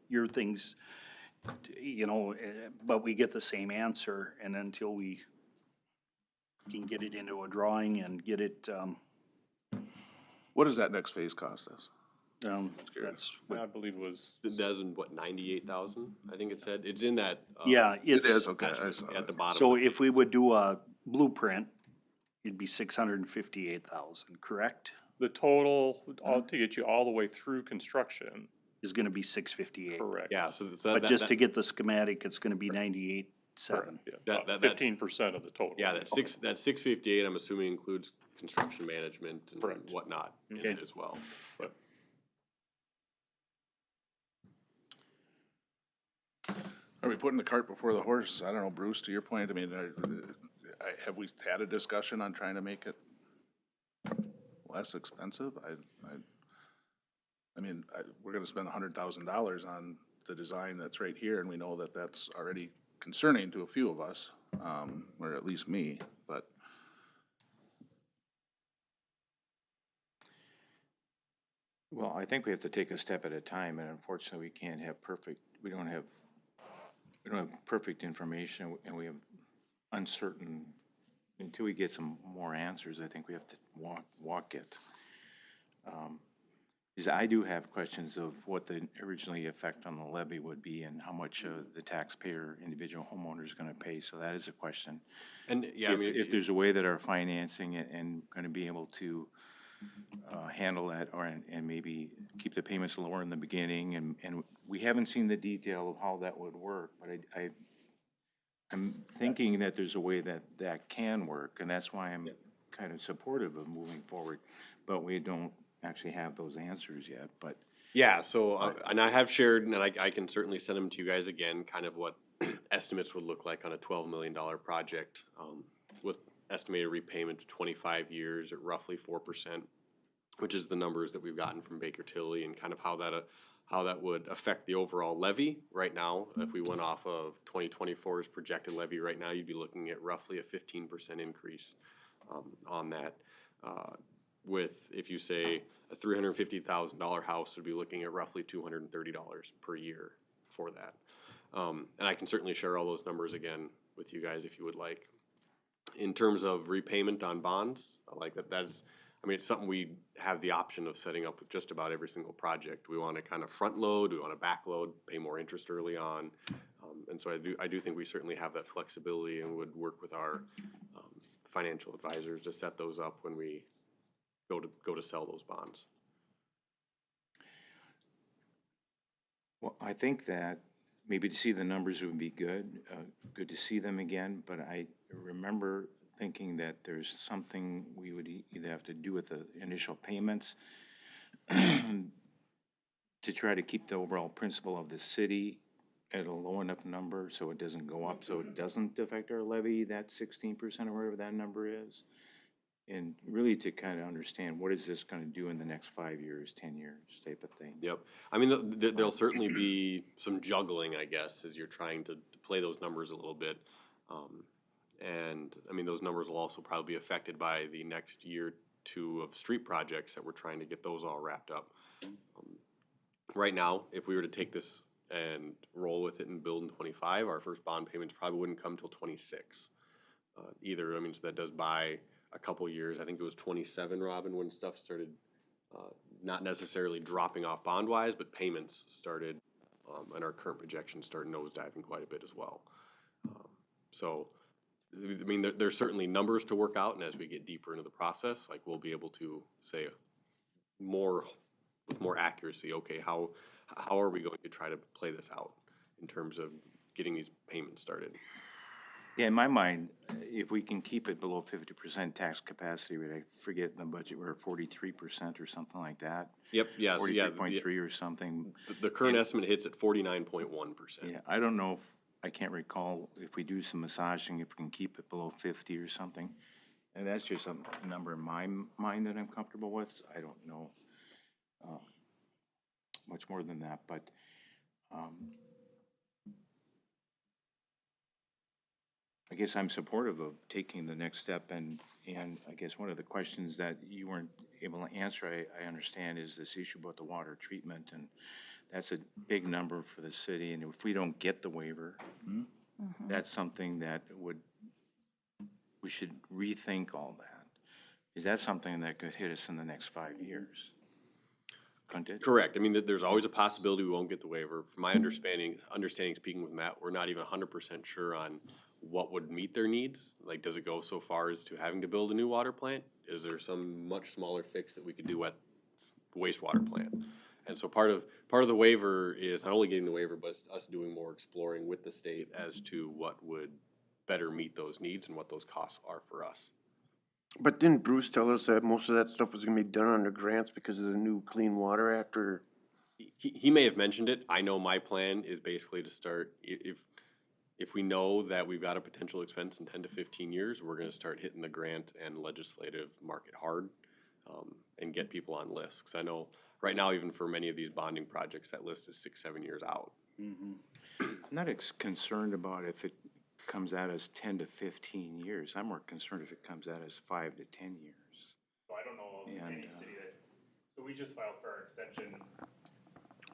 your things, you know, but we get the same answer, and until we can get it into a drawing and get it, what does that next phase cost us? that's, I believe it was, It does in what, 98,000? I think it said. It's in that. yeah, It it's. is, okay, I saw At the it. bottom. So if we would do a blueprint, it'd be 658,000, correct? the total, all, to get you all the way through construction, Is gonna be 658. correct. Yeah, so But just to get the schematic, it's gonna be 98.7. Yeah, That- about that's- 15% of the total. Yeah, that 658, I'm assuming includes construction management and Correct. whatnot in Okay. it as well. But Are we putting the cart before the horse? I don't know, Bruce, to your point, I mean, have we had a discussion on trying to make it less expensive? I mean, we're gonna spend $100,000 on the design that's right here, and we know that that's already concerning to a few of us, or at least me, but. Well, I think we have to take a step at a time, and unfortunately, we don't have perfect information, and we have uncertain, until we get some more answers, I think we have to walk it. Because I do have questions of what the originally effect on the levy would be and how much the taxpayer, individual homeowner is gonna pay, so that is a question. and yeah, I If, mean, if there's a way that our financing it and gonna be able to handle that, and maybe keep the payments lower in the beginning, and we haven't seen the detail of how that would work, but I'm thinking that there's a way that can work, and that's why I'm kind of supportive of moving forward, but we don't actually have those answers yet, but. yeah, so, and I have shared, and I can certainly send them to you guys again, kind of what estimates would look like on a $12 million project, with estimated repayment to 25 years at roughly 4%, which is the numbers that we've gotten from Baker Tilly, and kind of how that would affect the overall levy right now. If we went off of 2024's projected levy right now, you'd be looking at roughly a 15% increase on that. With, if you say a $350,000 house would be looking at roughly $230 per year for that. And I can certainly share all those numbers again with you guys if you would like. In terms of repayment on bonds, I like that. I mean, it's something we have the option of setting up with just about every single project. We want to kind of front load, we want to back load, pay more interest early on. And so I do think we certainly have that flexibility and would work with our financial advisors to set those up when we go to sell those bonds. Well, I think that maybe to see the numbers would be good to see them again, but I remember thinking that there's something we would either have to do with the initial payments to try to keep the overall principal of the city at a low enough number so it doesn't go up, so it doesn't affect our levy, that 16% or whatever that number is. And really to kind of understand what is this gonna do in the next 5 years, 10 years type of thing. Yep. I mean, there'll certainly be some juggling, I guess, as you're trying to play those numbers a little bit. And I mean, those numbers will also probably be affected by the next year or two of street projects that we're trying to get those all wrapped up. Right now, if we were to take this and roll with it and build in 25, our first bond payments probably wouldn't come till 26. Either, I mean, so that does buy a couple years. I think it was 27, Robin, when stuff started not necessarily dropping off bond-wise, but payments started, and our current projections start nosediving quite a bit as well. So, I mean, there's certainly numbers to work out, and as we get deeper into the process, like, we'll be able to say more, with more accuracy, okay, how are we going to try to play this out in terms of getting these payments started? Yeah, in my mind, if we can keep it below 50% tax capacity rate, I forget in the budget, we're 43% or something like that. Yep, yeah, so yeah, 43.3 or something. the current estimate hits at 49.1%. Yeah, I don't know if, I can't recall if we do some massaging, if we can keep it below 50 or something. And that's just a number in my mind that I'm comfortable with. I don't know much more than that, but I guess I'm supportive of taking the next step, and I guess one of the questions that you weren't able to answer, I understand, is this issue about the water treatment, and that's a big number for the city, and if we don't get the waiver, that's something that we should rethink all that. Is that something that could hit us in the next 5 years? Couldn't it? Correct. I mean, there's always a possibility we won't get the waiver. From my understanding, speaking with Matt, we're not even 100% sure on what would meet their needs. Like, does it go so far as to having to build a new water plant? Is there some much smaller fix that we could do at the wastewater plant? And so part of the waiver is not only getting the waiver, but us doing more exploring with the state as to what would better meet those needs and what those costs are for us. But didn't Bruce tell us that most of that stuff was gonna be done under grants because of the new Clean Water Act, or? He may have mentioned it. I know my plan is basically to start, if we know that we've got a potential expense in 10 to 15 years, we're gonna start hitting the grant and legislative market hard, and get people on lists. 'Cause I know right now, even for many of these bonding projects, that list is 6, 7 years out. I'm not concerned about if it comes at us 10 to 15 years. I'm more concerned if it comes at us 5 to 10 years. So I don't know of And, any city that, so we just filed for our extension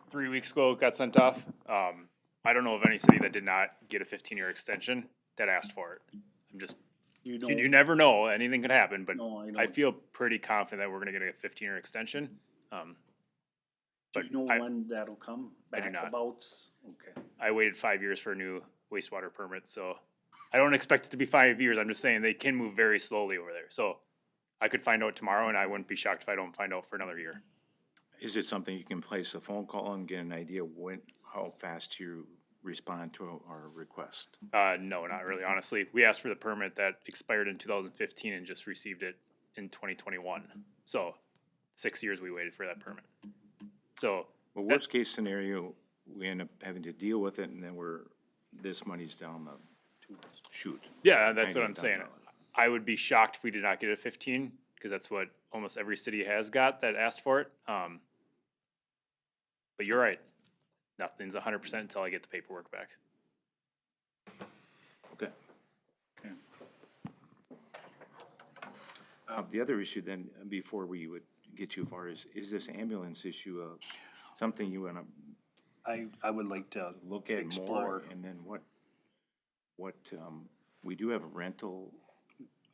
3 weeks ago, it got sent off. I don't know of any city that did not get a 15-year extension that asked for it. I'm just, You you never know, anything could happen, but No, I I know. feel pretty confident that we're gonna get a 15-year extension. Do But you know I- when that'll come? I do Back not. about? Okay. I waited 5 years for a new wastewater permit, so I don't expect it to be 5 years. I'm just saying they can move very slowly over there. So I could find out tomorrow, and I wouldn't be shocked if I don't find out for another year. Is it something you can place a phone call and get an idea how fast you respond to our request? No, not really, honestly. We asked for the permit that expired in 2015 and just received it in 2021. So 6 years we waited for that permit. So Well, worst case scenario, we end up having to deal with it, and then this money's down the chute. yeah, that's what Kinda I'm saying. down I would be shocked if we did not get a 15, because that's what almost every city has got that asked for it. But you're right. Nothing's 100% until I get the paperwork back. Okay. The other issue then, before we would get too far, is this ambulance issue something you wanna I would like to look at more? explore. And then what, we do have a rental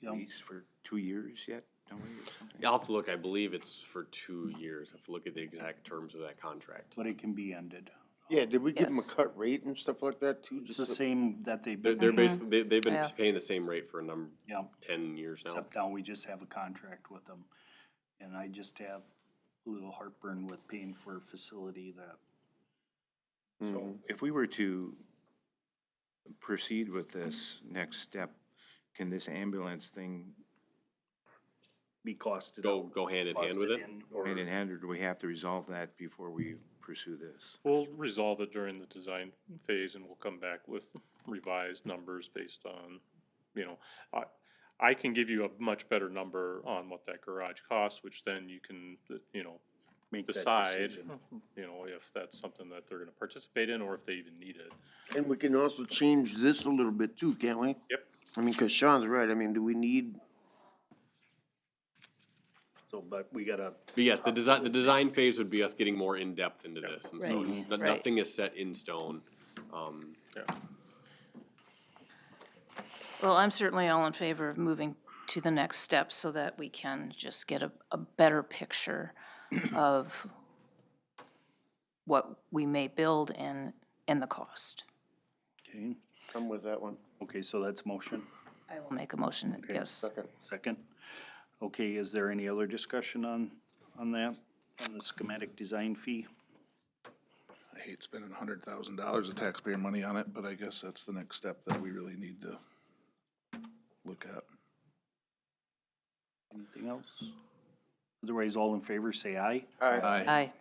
Yeah. lease for 2 years yet, don't we, or something? I'll have to look. I believe it's for 2 years. I have to look at the exact terms of that contract. But it can be ended. Yeah, did we give them a Yes. cut rate and stuff like that too? It's Just the so- same that they've They're, been, they're basically, they've been Yeah. paying the same rate for 10 yeah, years now. except now we just have a contract with them. And I just have a little heartburn with paying for a facility that, So if we were to proceed with this next step, can this ambulance thing be costed Go out. hand in hand with costed it. in, or- hand in hand, or do we have to resolve that before we pursue this? We'll resolve it during the design phase and we'll come back with revised numbers based on, I can give you a much better number on what that garage costs, which then you can, you know, Make that decide, decision. you know, if that's something that they're gonna participate in or if they even need it. And we can also change this a little bit too, can't we? Yep. I mean, cause Sean's right, I mean, do we need, So, but we gotta, But yes, the design phase would be us getting more in-depth into this, and so Right, it's, right. nothing is set in stone. Yeah. Well, I'm certainly all in favor of moving to the next step so that we can just get a better picture of what we may build and the cost. okay, I'm with that one. okay, so that's motion, I will make a motion, yes. Second. second. Okay, is there any other discussion on that, on the schematic design fee? I hate spending $100,000 of taxpayer money on it, but I guess that's the next step that we really need to look at. Anything else? Otherwise, all in favor, say aye. Aye.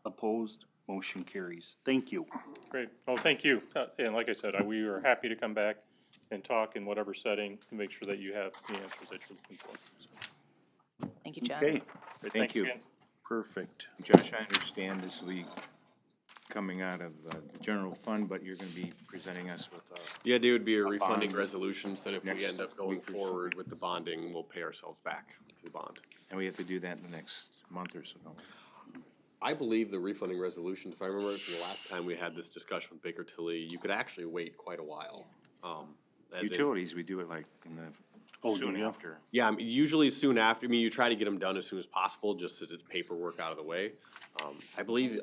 Opposed, motion carries. Thank you. Great. Oh, thank you. And like I said, we are happy to come back and talk in whatever setting to make sure that you have the answers that you're looking for. So, Thank you, John. Okay, great, Thank thanks you. again. perfect. Josh, I understand this will be coming out of the general fund, but you're gonna be presenting us with The idea would be a bond refunding resolution, so that if we next end up going week or forward with the bonding, we'll pay ourselves back to the bond. and we have to do that in the next month or so. don't we? I believe the refunding resolution, if I remember from the last time we had this discussion with Baker Tilly, you could actually wait quite a while. As in- Utilities, we do it like in the, soon yeah. after. Yeah, I mean, usually soon after, I mean, you try to get them done as soon as possible, just as it's paperwork out of the way. I believe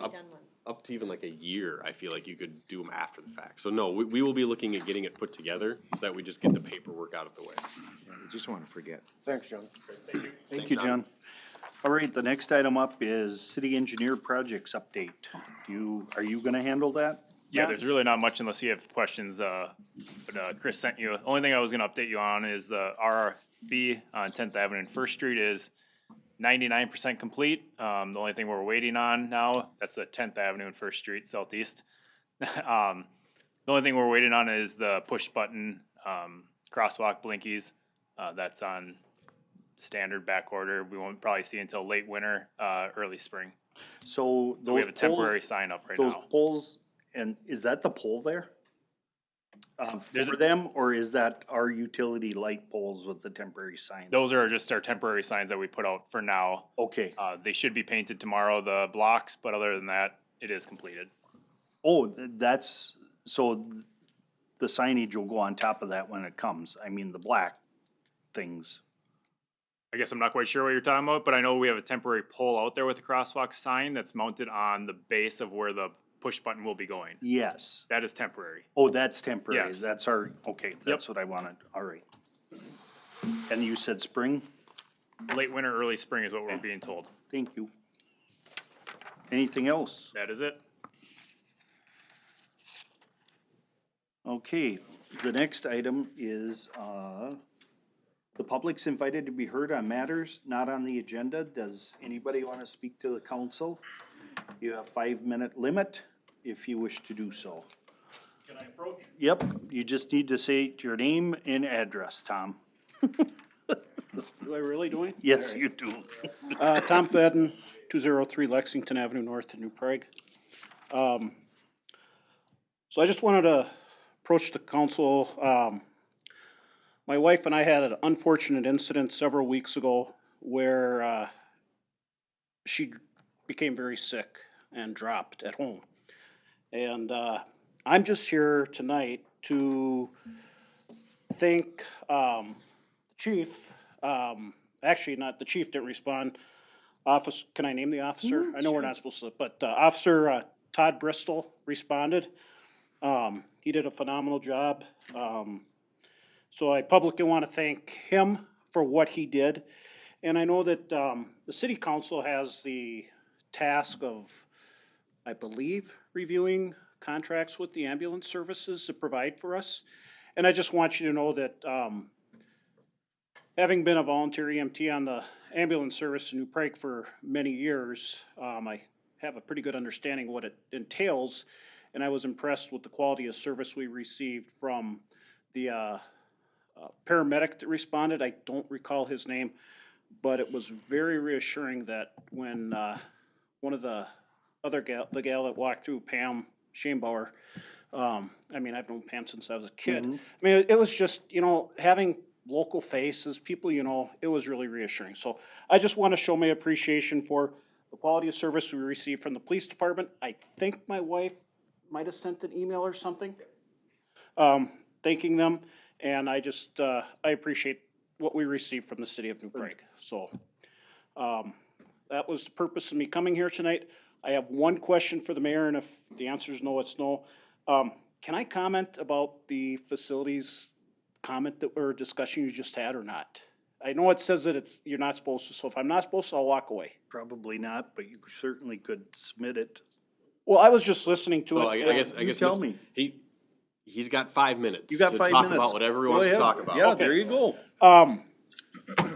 up to even like a year, I feel like you could do them after the fact. So no, we will be looking at getting it put together, so that we just get the paperwork out of the way. I just wanna forget. Thanks, John. Thank you, John. All right, the next item up is city engineer projects update. Are you gonna handle that? Yeah, Matt? there's really not much unless you have questions, but Chris sent you, the only thing I was gonna update you on is the RFB on 10th Avenue and First Street is 99% complete. The only thing we're waiting on now, that's the 10th Avenue and First Street Southeast. The only thing we're waiting on is the push button, crosswalk blinkies. That's on standard back order. We won't probably see until late winter, early spring. So So we those have a temporary poles, sign up right those now. poles, and is that the pole there? There's For a- them, or is that our utility light poles with the temporary signs? Those are just our temporary signs that we put out for now. Okay, They should be painted tomorrow, the blocks, but other than that, it is completed. oh, that's, so the signage will go on top of that when it comes, I mean, the black things. I guess I'm not quite sure what you're talking about, but I know we have a temporary pole out there with the crosswalk sign that's mounted on the base of where the push button will be going. Yes. That is temporary. Oh, that's temporary, Yes. that's our, okay, that's what I wanted, all right. And you said spring? Late winter, early spring is what we're being told. Thank you. Anything else? That is it. Okay, the next item is, the public's invited to be heard on matters not on the agenda. Does anybody want to speak to the council? You have 5-minute limit if you wish to do so. Can I approach? Yep, you just need to say your name and address, Tom. Do I really doing? Yes, you do. Tom Fedden, 203 Lexington Avenue North in New Prague. So I just wanted to approach the council. My wife and I had an unfortunate incident several weeks ago where she became very sick and dropped at home. And I'm just here tonight to thank Chief, actually not, the chief didn't respond. Can I name the officer? I know we're not supposed to, but Officer Todd Bristol responded. He did a phenomenal job. So I publicly want to thank him for what he did. And I know that the city council has the task of, I believe, reviewing contracts with the ambulance services to provide for us. And I just want you to know that having been a volunteer EMT on the ambulance service in New Prague for many years, I have a pretty good understanding what it entails. And I was impressed with the quality of service we received from the paramedic that responded. I don't recall his name, but it was very reassuring that when one of the the gal that walked through, Pam Schaembauer, I mean, I've known Pam since I was a kid. I mean, it was just, having local faces, people, it was really reassuring. So I just want to show my appreciation for the quality of service we received from the police department. I think my wife might have sent an email or something, thanking them. And I just, I appreciate what we received from the city of New Prague. So, that was the purpose of me coming here tonight. I have one question for the mayor, and if the answer is no, it's no. Can I comment about the facilities comment or discussion you just had or not? I know it says that you're not supposed to, so if I'm not supposed to, I'll walk away. Probably not, but you certainly could submit it. Well, I was just listening to Well, it. I guess tell me. He's got 5 minutes You got to 5 talk minutes. about whatever he Go wants to ahead. talk about. Yeah, there you go.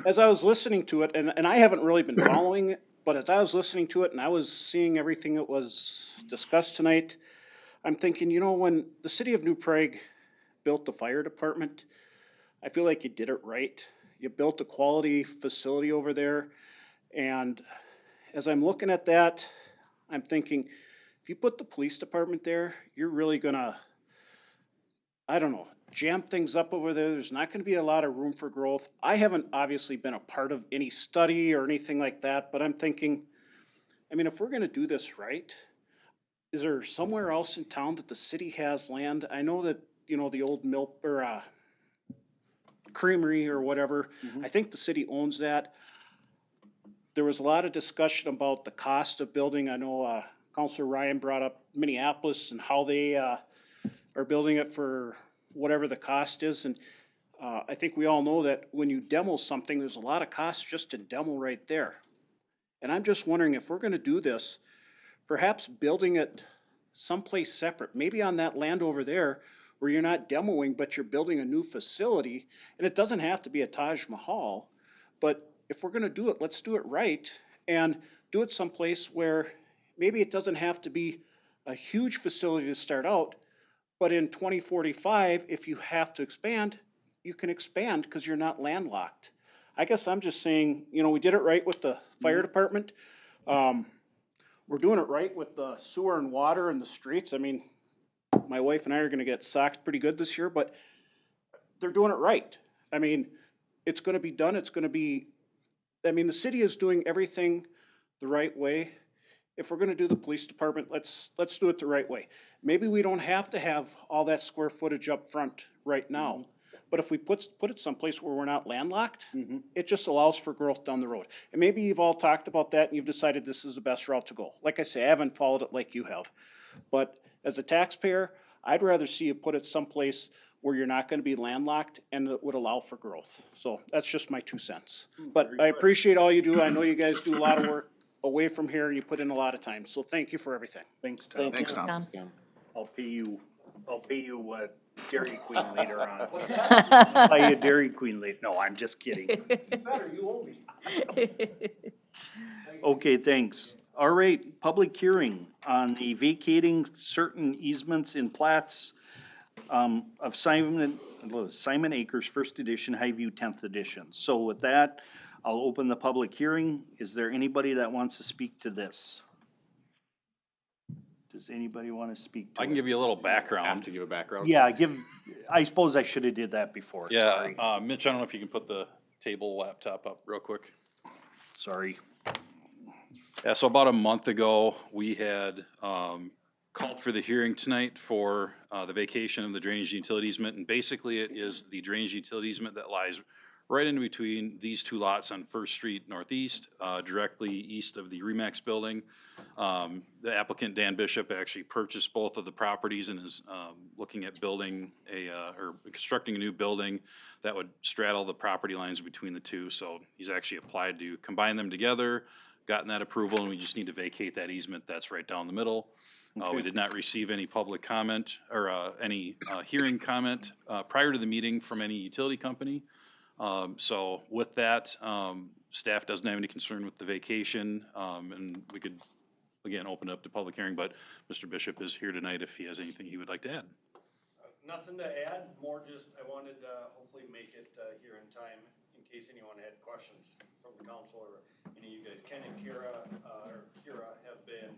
As I was listening to it, and I haven't really been following it, but as I was listening to it and I was seeing everything that was discussed tonight, I'm thinking, when the city of New Prague built the fire department, I feel like you did it right. You built a quality facility over there. And as I'm looking at that, I'm thinking, if you put the police department there, you're really gonna, I don't know, jam things up over there. There's not gonna be a lot of room for growth. I haven't obviously been a part of any study or anything like that, but I'm thinking, I mean, if we're gonna do this right, is there somewhere else in town that the city has land? I know that, the old milk or creamery or whatever, I think the city owns that. There was a lot of discussion about the cost of building. I know Councilor Ryan brought up Minneapolis and how they are building it for whatever the cost is. And I think we all know that when you demo something, there's a lot of cost just to demo right there. And I'm just wondering if we're gonna do this, perhaps building it someplace separate, maybe on that land over there where you're not demoing, but you're building a new facility. And it doesn't have to be a Taj Mahal, but if we're gonna do it, let's do it right and do it someplace where maybe it doesn't have to be a huge facility to start out, but in 2045, if you have to expand, you can expand because you're not landlocked. I guess I'm just saying, we did it right with the fire department. We're doing it right with the sewer and water and the streets. I mean, my wife and I are gonna get socked pretty good this year, but they're doing it right. I mean, it's gonna be done, the city is doing everything the right way. If we're gonna do the police department, let's do it the right way. Maybe we don't have to have all that square footage up front right now. But if we put it someplace where we're not landlocked, it just allows for growth down the road. And maybe you've all talked about that and you've decided this is the best route to go. Like I say, I haven't followed it like you have. But as a taxpayer, I'd rather see you put it someplace where you're not gonna be landlocked and that would allow for growth. So that's just my 2 cents. But I appreciate all you do. I know you guys do a lot of work away from here and you put in a lot of time. So thank you for everything. Thanks, Tom. Thanks, Tom. I'll pay you Dairy Queen later on. I'll buy you a Dairy Queen later. No, I'm just kidding. Better, you owe me. Okay, thanks. All right, public hearing on the vacating certain easements in plats of Simon Acres First Edition, Highview 10th Edition. So with that, I'll open the public hearing. Is there anybody that wants to speak to this? Does anybody want to speak to it? I can give you a little Have background. to give a background. Yeah, I suppose I should have did that before. Yeah, Sorry. Mitch, I don't know if you can put the table laptop up real quick. Sorry. Yeah, so about a month ago, we had called for the hearing tonight for the vacation of the drainage utility easement. And basically, it is the drainage utility easement that lies right in between these 2 lots on First Street Northeast, directly east of the Remax building. The applicant, Dan Bishop, actually purchased both of the properties and is looking at building or constructing a new building that would straddle the property lines between the 2. So he's actually applied to combine them together, gotten that approval, and we just need to vacate that easement that's right down the middle. We did not receive any public comment or any hearing comment prior to the meeting from any utility company. So with that, staff doesn't have any concern with the vacation, and we could, again, open it up to public hearing, but Mr. Bishop is here tonight if he has anything he would like to add. Nothing to add, more just, I wanted to hopefully make it here in time in case anyone had questions from the council or any of you guys. Ken and Kira have been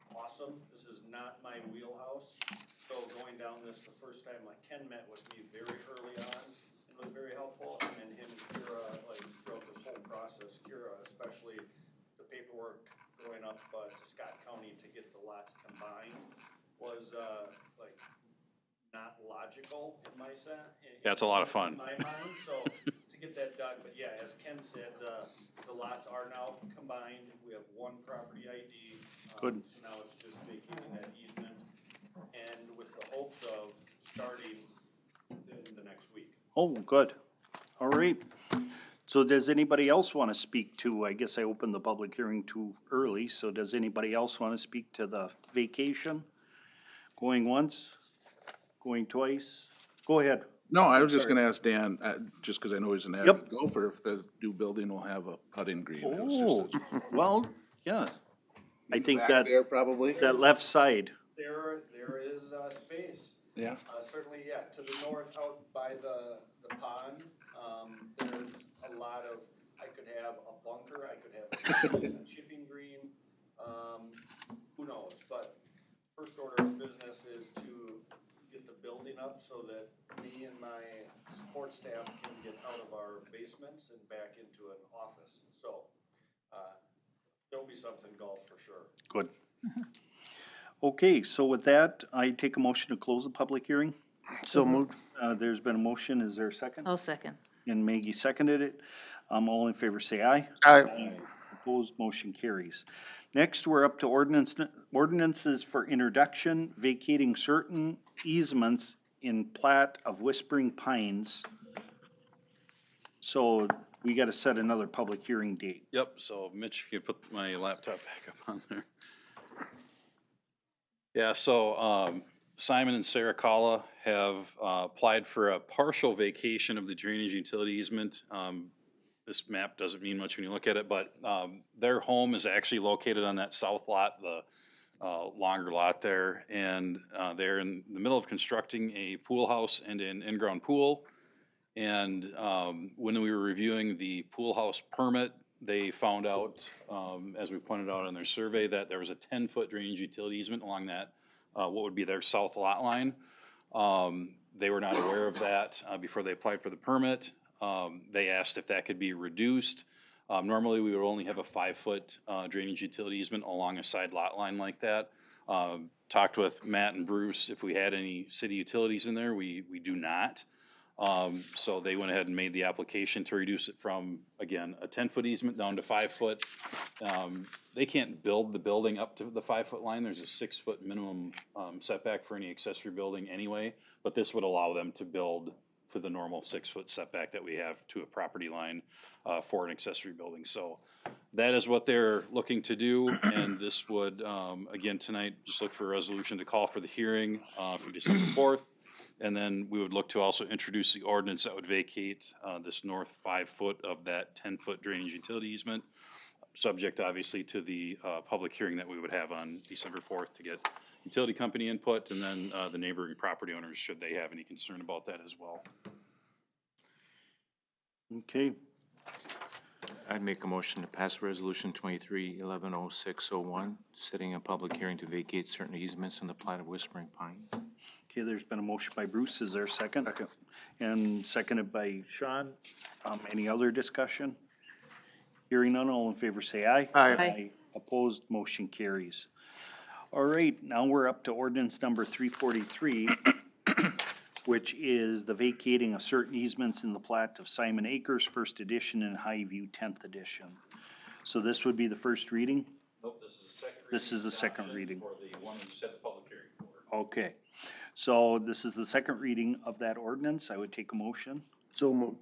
awesome. This is not my wheelhouse. So going down this the first time, like Ken met with me very early on and was very helpful. And then him and Kira, like throughout this whole process, Kira especially, the paperwork going up to Scott County to get the lots combined was like not logical in my sense. Yeah, it's a lot of fun. In my mind, so to get that done, but yeah, as Ken said, the lots are now combined. We have one property ID. Good. So now it's just vacating that easement and with the hopes of starting in the next week. Oh, good. All right. So does anybody else want to speak to, I guess I opened the public hearing too early, so does anybody else want to speak to the vacation? Going once, going twice? Go ahead. No, I was just Sorry. gonna ask Dan, just cause I know he's an Yep. avid golfer, if the new building will have a putting green. It was Oh, just well, yeah. I think back that, there probably. that left side, There is space. Yeah. Certainly, yeah, to the north out by the pond, there's a lot of, I could have a bunker, I could have a chipping green, who knows, but first order of business is to get the building up so that me and my support staff can get out of our basements and back into an office, so, there'll be something golf for sure. good. Okay, so with that, I take a motion to close the public hearing. So moved. There's been a motion, is there a second? I'll second. And Maggie seconded it. All in favor say aye. Aye. Opposed, motion carries. Next, we're up to ordinances for introduction, vacating certain easements in plat of Whispering Pines. So we gotta set another public hearing date. Yep, so Mitch, if you could put my laptop back up on there. Yeah, so Simon and Sarah Kalla have applied for a partial vacation of the drainage utility easement. This map doesn't mean much when you look at it, but their home is actually located on that south lot, the longer lot there. And they're in the middle of constructing a pool house and an in-ground pool. And when we were reviewing the pool house permit, they found out, as we pointed out on their survey, that there was a 10-foot drainage utility easement along that, what would be their south lot line. They were not aware of that before they applied for the permit. They asked if that could be reduced. Normally, we would only have a 5-foot drainage utility easement along a side lot line like that. Talked with Matt and Bruce if we had any city utilities in there. We do not. So they went ahead and made the application to reduce it from, again, a 10-foot easement down to 5 foot. They can't build the building up to the 5-foot line. There's a 6-foot minimum setback for any accessory building anyway, but this would allow them to build to the normal 6-foot setback that we have to a property line for an accessory building. So that is what they're looking to do, and this would, again, tonight, just look for a resolution to call for the hearing for December 4th. And then we would look to also introduce the ordinance that would vacate this north 5 foot of that 10-foot drainage utility easement, subject obviously to the public hearing that we would have on December 4th to get utility company input, and then the neighboring property owners, should they have any concern about that as well. Okay, I'd make a motion to pass resolution 23-110601, setting a public hearing to vacate certain easements in the plat of Whispering Pine. okay, there's been a motion by Bruce, is there a second? Second. And seconded by Sean. Any other discussion? Hearing none, all in favor say aye. Aye. Opposed, motion carries. All right, now we're up to ordinance number 343, which is the vacating of certain easements in the plat of Simon Acres, first edition, and Highview, 10th edition. So this would be the first reading? Nope, this is the second reading. This is the second reading. For the one you set the public hearing for. Okay, so this is the second reading of that ordinance. I would take a motion. So moved.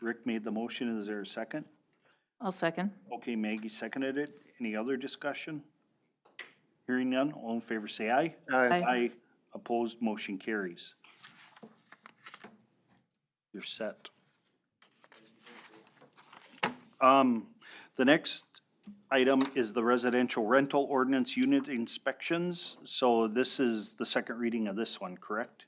Rick made the motion. Is there a second? I'll second. Okay, Maggie seconded it. Any other discussion? Hearing none, all in favor say aye. Aye. Opposed, motion carries. You're set. The next item is the residential rental ordinance unit inspections. So this is the second reading of this one, correct?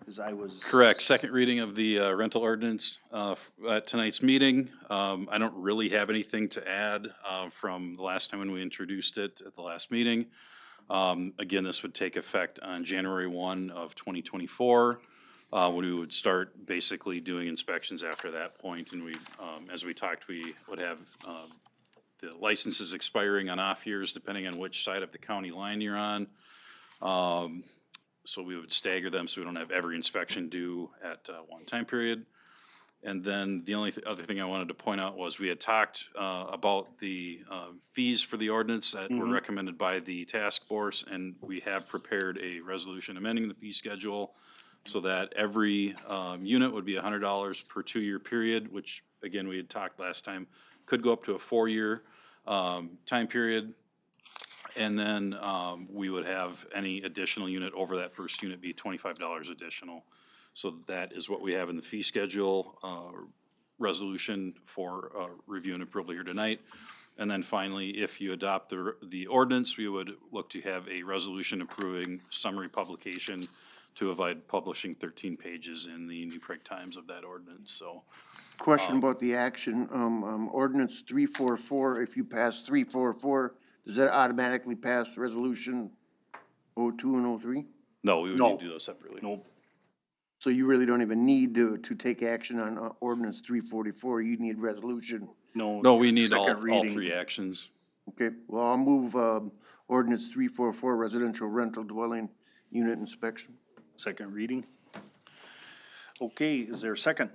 Cause I was. Correct, second reading of the rental ordinance at tonight's meeting. I don't really have anything to add from the last time when we introduced it at the last meeting. Again, this would take effect on January 1 of 2024, when we would start basically doing inspections after that point. And we, as we talked, we would have the licenses expiring on off years depending on which side of the county line you're on. So we would stagger them so we don't have every inspection due at one time period. And then the only other thing I wanted to point out was we had talked about the fees for the ordinance that were recommended by the task force, and we have prepared a resolution amending the fee schedule so that every unit would be $100 per 2-year period, which, again, we had talked last time, could go up to a 4-year time period. And then we would have any additional unit over that first unit be $25 additional. So that is what we have in the fee schedule resolution for review and approval here tonight. And then finally, if you adopt the ordinance, we would look to have a resolution approving summary publication to avoid publishing 13 pages in the New Prague Times of that ordinance. So Question about the action, ordinance 344, if you pass 344, does that automatically pass resolution 02 and 03? no, we would No. need to do those separately. Nope. So you really don't even need to take action on ordinance 344, you need resolution. No, we need all second reading. 3 actions. Okay, well, I'll move, ordinance 344, residential rental dwelling unit inspection. Second reading. Okay, is there a second?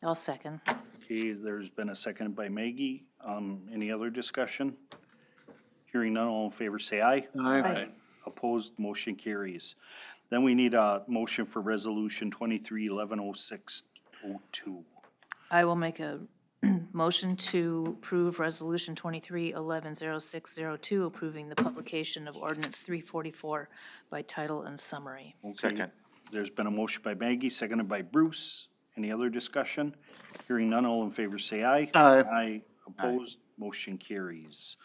I'll second. Okay, there's been a second by Maggie. Any other discussion? Hearing none, all in favor say aye. Aye. Opposed, motion carries. Then we need a motion for resolution 23-1106-02. I will make a motion to approve resolution 23-1106-02, approving the publication of ordinance 344 by title and summary. Okay, Second. there's been a motion by Maggie, seconded by Bruce. Any other discussion? Hearing none, all in favor say aye. Aye. Aye, opposed, motion carries.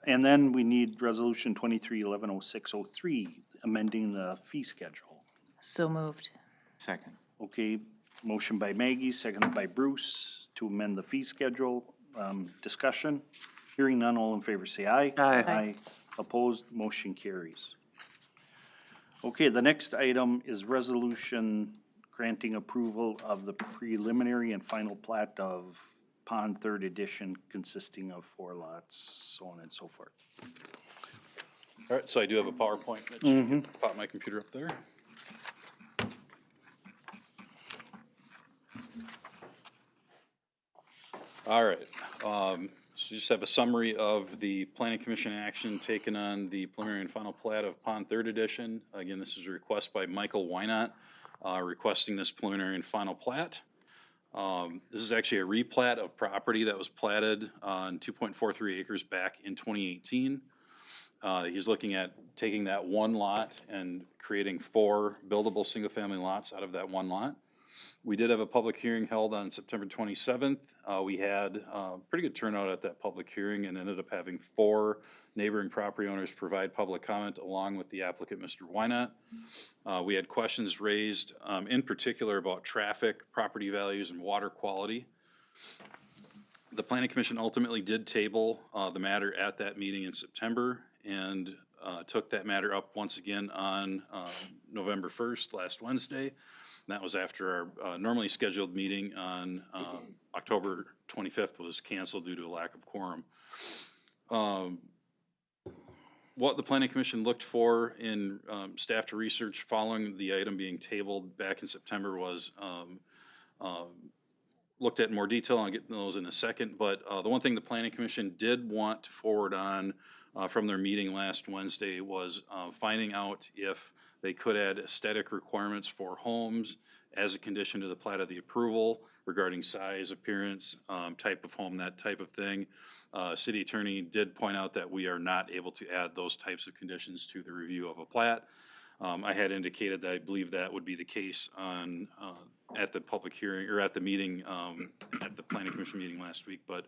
And then we need resolution 23-1106-03, amending the fee schedule. So moved. Second. Okay, motion by Maggie, seconded by Bruce to amend the fee schedule. Discussion? Hearing none, all in favor say aye. Aye. Aye, opposed, motion carries. Okay, the next item is resolution granting approval of the preliminary and final plat of Pond Third Edition consisting of 4 lots, so on and so forth. All right, so I do have a PowerPoint that you can pop my computer up there. All right, so just have a summary of the planning commission action taken on the preliminary and final plat of Pond Third Edition. Again, this is a request by Michael Wynot, requesting this preliminary and final plat. This is actually a replat of property that was platted on 2.43 acres back in 2018. He's looking at taking that one lot and creating 4 buildable single-family lots out of that one lot. We did have a public hearing held on September 27th. We had pretty good turnout at that public hearing and ended up having 4 neighboring property owners provide public comment along with the applicant, Mr. Wynot. We had questions raised in particular about traffic, property values, and water quality. The Planning Commission ultimately did table the matter at that meeting in September and took that matter up once again on November 1st, last Wednesday. And that was after our normally scheduled meeting on October 25th was canceled due to a lack of quorum. What the Planning Commission looked for in staff to research following the item being tabled back in September was looked at in more detail. I'll get those in a second, but the one thing the Planning Commission did want to forward on from their meeting last Wednesday was finding out if they could add aesthetic requirements for homes as a condition to the plat of the approval regarding size, appearance, type of home, that type of thing. City attorney did point out that we are not able to add those types of conditions to the review of a plat. I had indicated that I believe that would be the case on at the public hearing or at the meeting at the Planning Commission meeting last week, but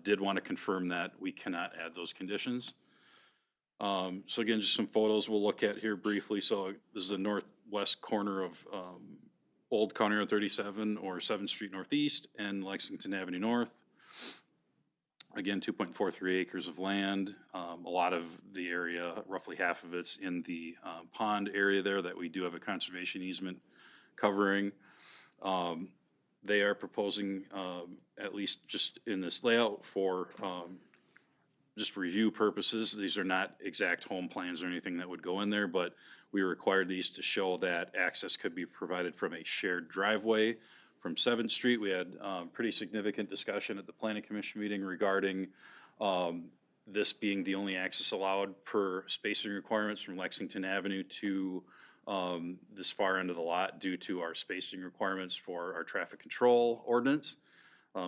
did want to confirm that we cannot add those conditions. So again, just some photos we'll look at here briefly. So this is the west corner of, Old County Road 37 or 7th Street Northeast and Lexington Avenue North. Again, 2.43 acres of land. A lot of the area, roughly half of it's in the pond area there that we do have a conservation easement covering. They are proposing, at least just in this layout for just review purposes. These are not exact home plans or anything that would go in there, but we required these to show that access could be provided from a shared driveway from 7th Street. We had pretty significant discussion at the planning commission meeting regarding this being the only access allowed per spacing requirements from Lexington Avenue to this far end of the lot due to our spacing requirements for our traffic control ordinance.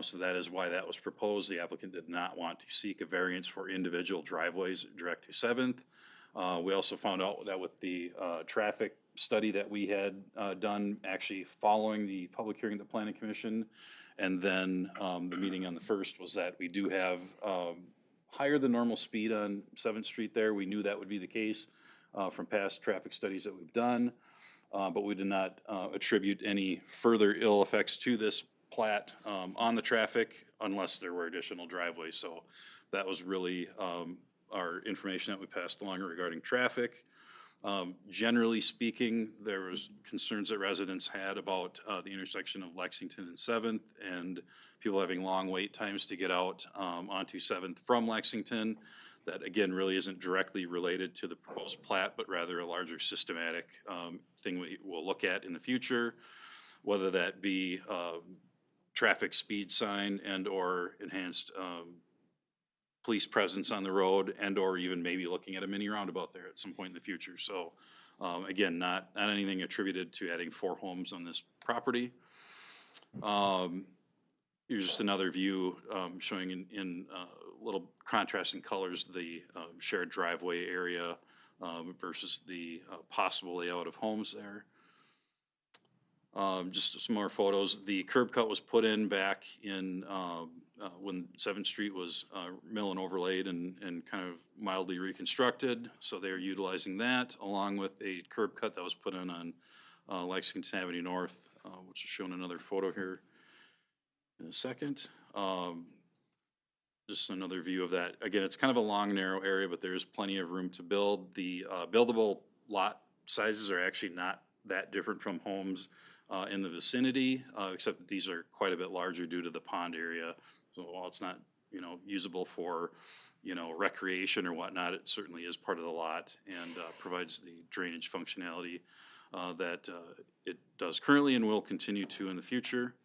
So that is why that was proposed. The applicant did not want to seek a variance for individual driveways direct to 7th. We also found out that with the traffic study that we had done actually following the public hearing at the planning commission, and then the meeting on the 1st, was that we do have higher than normal speed on 7th Street there. We knew that would be the case from past traffic studies that we've done, but we did not attribute any further ill effects to this plat on the traffic unless there were additional driveways. So that was really our information that we passed along regarding traffic. Generally speaking, there was concerns that residents had about the intersection of Lexington and 7th and people having long wait times to get out onto 7th from Lexington. That again really isn't directly related to the proposed plat, but rather a larger systematic thing we will look at in the future, whether that be traffic speed sign and or enhanced police presence on the road, and or even maybe looking at a mini roundabout there at some point in the future. So again, not anything attributed to adding 4 homes on this property. Here's just another view showing in little contrasting colors the shared driveway area versus the possible layout of homes there. Just some more photos. The curb cut was put in back in when 7th Street was mill and overlaid and kind of mildly reconstructed. So they're utilizing that along with a curb cut that was put in on Lexington Avenue North, which is shown in another photo here in a second. Just another view of that. Again, it's kind of a long, narrow area, but there's plenty of room to build. The buildable lot sizes are actually not that different from homes in the vicinity, except that these are quite a bit larger due to the pond area. So while it's not, usable for, recreation or whatnot, it certainly is part of the lot and provides the drainage functionality that it does currently and will continue to in the future.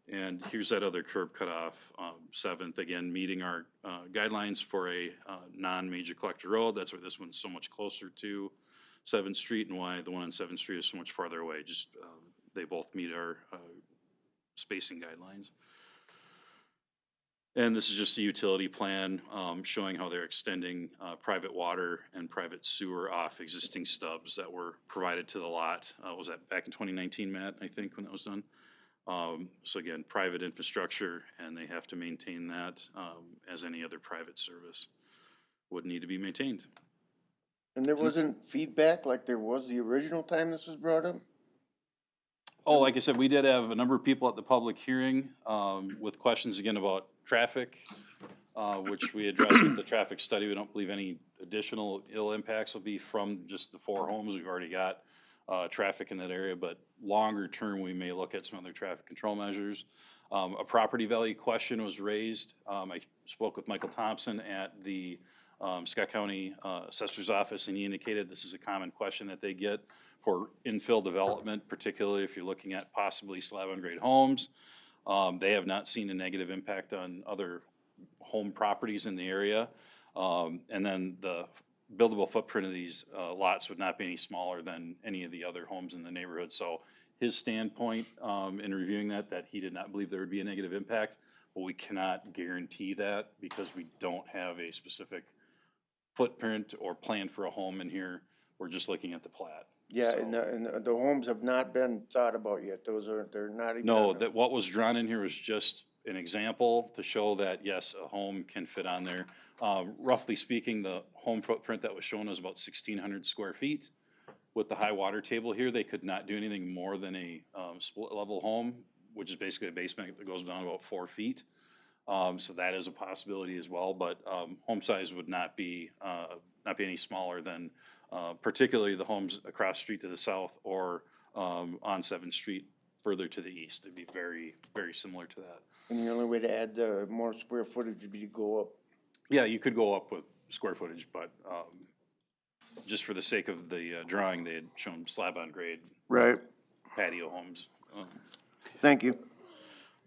And here's that other curb cut off 7th, again, meeting our guidelines for a non-major collector road. That's why this one's so much closer to 7th Street and why the one on 7th Street is so much farther away. Just they both meet our spacing guidelines. And this is just a utility plan showing how they're extending private water and private sewer off existing stubs that were provided to the lot. Was that back in 2019, Matt, I think, when that was done? So again, private infrastructure, and they have to maintain that as any other private service would need to be maintained. And there wasn't feedback like there was the original time this was brought up? Oh, like I said, we did have a number of people at the public hearing with questions again about traffic, which we addressed with the traffic study. We don't believe any additional ill impacts will be from just the 4 homes. We've already got traffic in that area, but longer term, we may look at some other traffic control measures. A property value question was raised. I spoke with Michael Thompson at the Scott County Assessor's Office, and he indicated this is a common question that they get for infill development, particularly if you're looking at possibly slab on grade homes. They have not seen a negative impact on other home properties in the area. And then the buildable footprint of these lots would not be any smaller than any of the other homes in the neighborhood. So his standpoint in reviewing that he did not believe there would be a negative impact, but we cannot guarantee that because we don't have a specific footprint or plan for a home in here. We're just looking at the plat. Yeah, So- and the homes have not been thought about yet. They're not even. No, that what was drawn in here was just an example to show that, yes, a home can fit on there. Roughly speaking, the home footprint that was shown was about 1,600 square feet. with the high water table here, they could not do anything more than a, split level home, which is basically a basement that goes down about 4 feet. So that is a possibility as well, but, home size would not be any smaller than, particularly the homes across the street to the south or, on 7th Street further to the east. It'd be very, very similar to that. And the only way to add the more square footage would be to go up. Yeah, you could go up with square footage, but, just for the sake of the, drawing, they had shown slab on grade Right. patio homes. Thank you.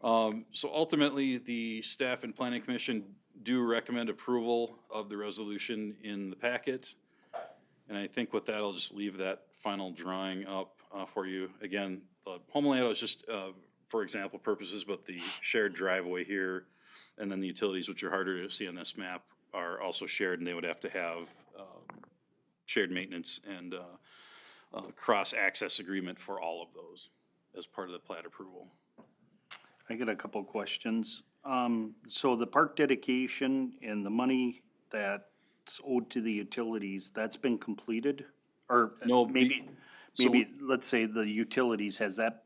So ultimately, the staff and planning commission do recommend approval of the resolution in the packet. And I think with that, I'll just leave that final drawing up, for you. Again, the home layout is just, for example purposes, but the shared driveway here and then the utilities, which are harder to see on this map, are also shared, and they would have to have, shared maintenance and, cross-access agreement for all of those as part of the plat approval. I got a couple questions. So the park dedication and the money that's owed to the utilities, that's been completed? Or No, maybe, let's say the utilities, has that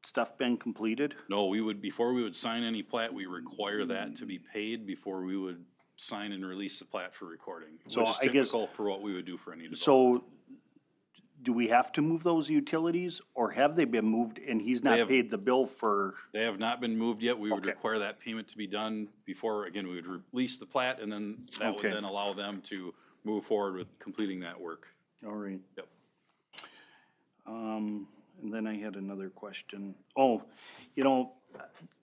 stuff been completed? No, before we would sign any plat, we require that to be paid before we would sign and release the plat for recording. So Which is I guess- typical for what we would do for any development. So do we have to move those utilities, or have they been moved and he's They not have- paid the bill for? They have not been moved yet. We would Okay. require that payment to be done before, again, we would release the plat, and then that would Okay. then allow them to move forward with completing that work. All right. Yep. And then I had another question. Oh, you know,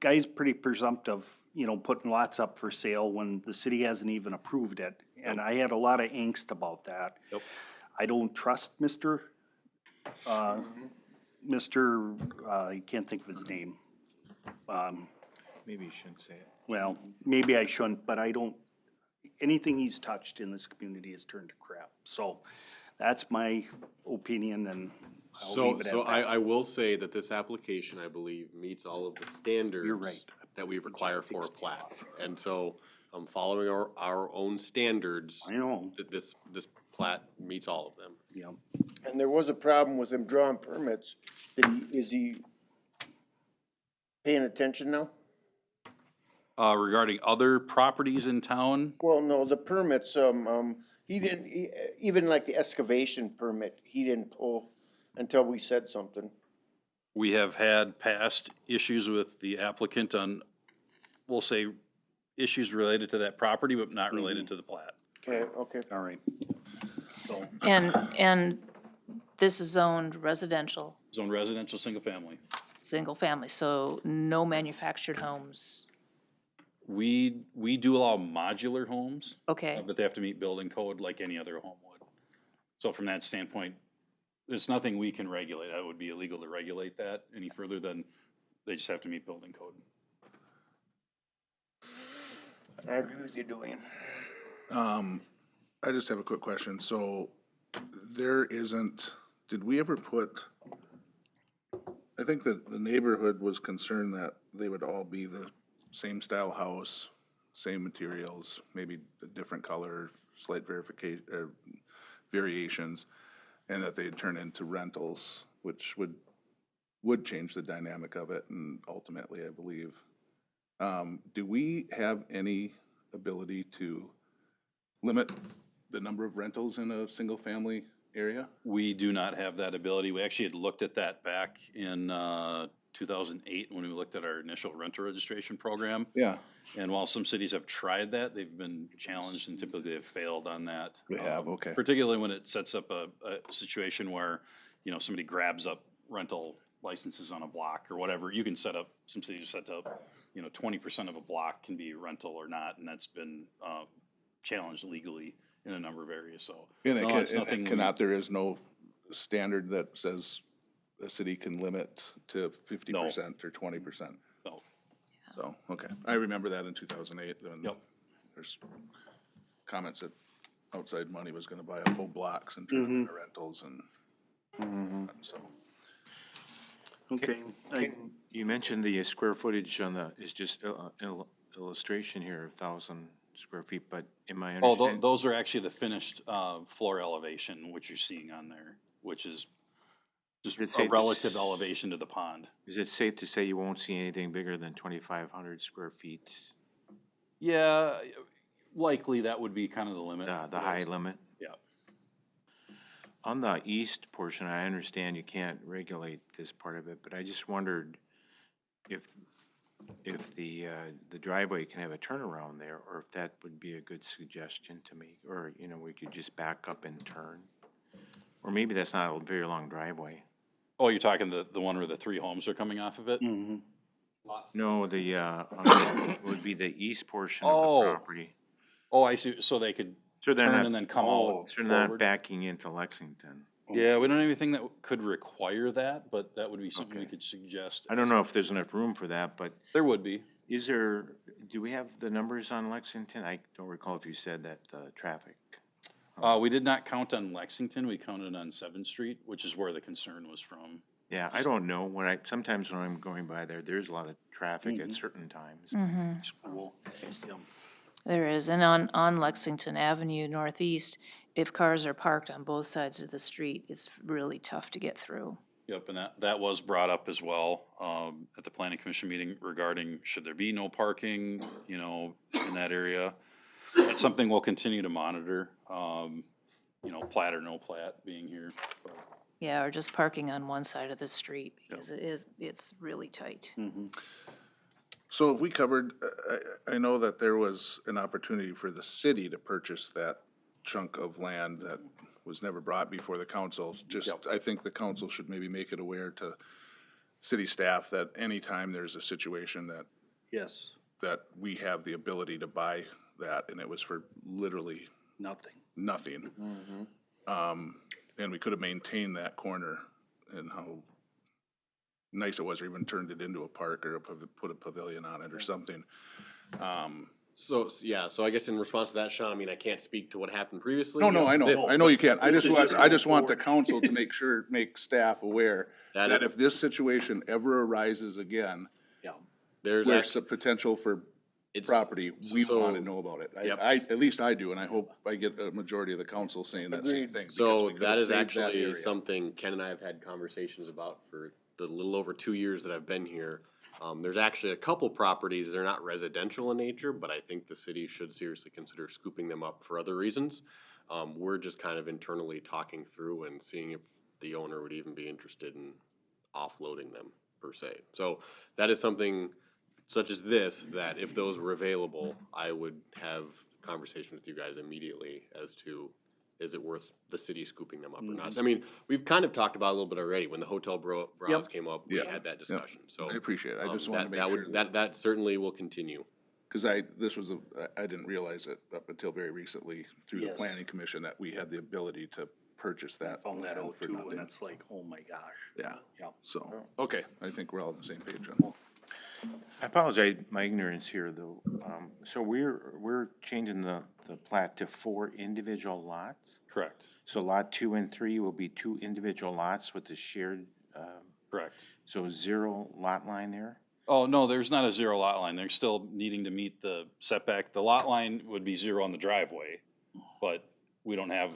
guy's pretty presumptive, you know, putting lots up for sale when the city hasn't even approved it. And I had a lot of angst about that. Yep. I don't trust Mr. I can't think of his name. Maybe you shouldn't say it. Well, maybe I shouldn't, but I don't, anything he's touched in this community has turned to crap. So that's my opinion, and I'll So, leave it at so that. I will say that this application, I believe, meets all of the standards. right. That we require for a plat. And so, following our own standards. I know. That this plat meets all of them. Yeah. And there was a problem with him drawing permits. Is he paying attention now? Regarding other properties in town, Well, no, the permits, he didn't, even like the excavation permit, he didn't pull until we said something. we have had past issues with the applicant on, we'll say, issues related to that property, but not related to the plat. Okay, okay. All right. So, And this is zoned residential, Zone residential, single family. so no manufactured homes. We do allow modular homes. Okay. But they have to meet building code like any other home would. So from that standpoint, there's nothing we can regulate. That would be illegal to regulate that any further than they just have to meet building code. I agree with you, Dwayne. I just have a quick question. So did we ever put, I think that the neighborhood was concerned that they would all be the same style house, same materials, maybe a different color, slight verification, or variations, and that they'd turn into rentals, which would change the dynamic of it, and ultimately, I believe. Do we have any ability to limit the number of rentals in a single-family area? We do not have that ability. We actually had looked at that back in 2008 when we looked at our initial renter registration program. Yeah. And while some cities have tried that, they've been challenged and typically they've failed on that. They have, okay. Particularly when it sets up a situation where, you know, somebody grabs up rental licenses on a block or whatever. You can set up, some cities set up, you know, 20% of a block can be rental or not, and that's been challenged legally in a number of areas, so. And no, it's nothing there is no standard that says a city can limit to 50% or 20%? No. So, okay, I remember that in 2008, when Yep. there's comments that outside money was gonna buy up whole blocks and turn them into rentals and so. okay. You mentioned the square footage on is just illustration here, 1,000 square feet, but am I Oh, understanding? those are actually the finished floor elevation, which you're seeing on there. which is just Is it a safe to relative elevation to the pond. Is it safe to say you won't see anything bigger than 2,500 square feet, Yeah, likely that would be kind of the limit. the high limit? Yeah. On the east portion, I understand you can't regulate this part of it, but I just wondered if the driveway can have a turnaround there, or if that would be a good suggestion to make, or, you know, we could just back up and turn. Or maybe that's not a very long driveway. Oh, you're talking the one where the 3 homes are coming off of it? No, would be the east portion of Oh. the property. Oh, I see, so they could So they're turn not- and then come out So they're not forward? backing into Lexington. Yeah, we don't have anything that could require that, but that would be something we Okay. could suggest. I don't know if there's enough room for that, but There would be. do we have the numbers on Lexington? I don't recall if you said that, traffic. We did not count on Lexington, we counted on 7th Street, which is where the concern was from. Yeah, I don't know, sometimes when I'm going by there's a lot of traffic at certain times. School. There is, and on Lexington Avenue Northeast, if cars are parked on both sides of the street, it's really tough to get through. Yep, and that was brought up as well, at the planning commission meeting regarding should there be no parking, you know, in that area. That's something we'll continue to monitor, you know, plat or no plat being here. But Yeah, or just parking on one side of the street, because it's really tight. So if we covered, I know that there was an opportunity for the city to purchase that chunk of land that was never brought before the council. Just, I think the council should maybe make it aware to city staff that anytime there's a situation Yes, that we have the ability to buy that, and it was for literally nothing. nothing. And we could have maintained that corner and how nice it was, or even turned it into a park or put a pavilion on it or something. So, yeah, so I guess in response to that, Sean, I mean, I can't speak to what happened previously. No, I know you can't. I This just is want, just I just going want the council to make staff aware That that is- if this situation ever arises again, Yeah. There's where actually, it's a potential for it's. property, we so- want to know about it. Yep. At least I do, and I hope I get a majority of the council saying that same Agreed. thing. because So we could that have is saved that actually area. something Ken and I have had conversations about for the little over 2 years that I've been here. There's actually a couple properties, they're not residential in nature, but I think the city should seriously consider scooping them up for other reasons. We're just kind of internally talking through and seeing if the owner would even be interested in offloading them per se. So that is something such as this, that if those were available, I would have conversation with you guys immediately as to, is it worth the city scooping them up or not? So, I mean, we've kind of talked about it a little bit already. When the hotel bras came up, we Yeah. had that discussion, so. I appreciate it. I just wanted to make that sure would- That certainly will continue. Cause I didn't realize it up until very recently through the Yes. planning commission that we had the ability to purchase that. Found that land out for too, nothing. and it's like, oh my gosh. Yeah, Yeah. so, okay, I think we're all on the same page then. I apologize, my ignorance here, though. So we're changing the plat to 4 individual lots? Correct, So lot 2 and 3 will be 2 individual lots with the shared, correct. so 0 lot line there? Oh, no, there's not a 0 lot line. They're still needing to meet the setback. The lot line would be 0 on the driveway, but we don't have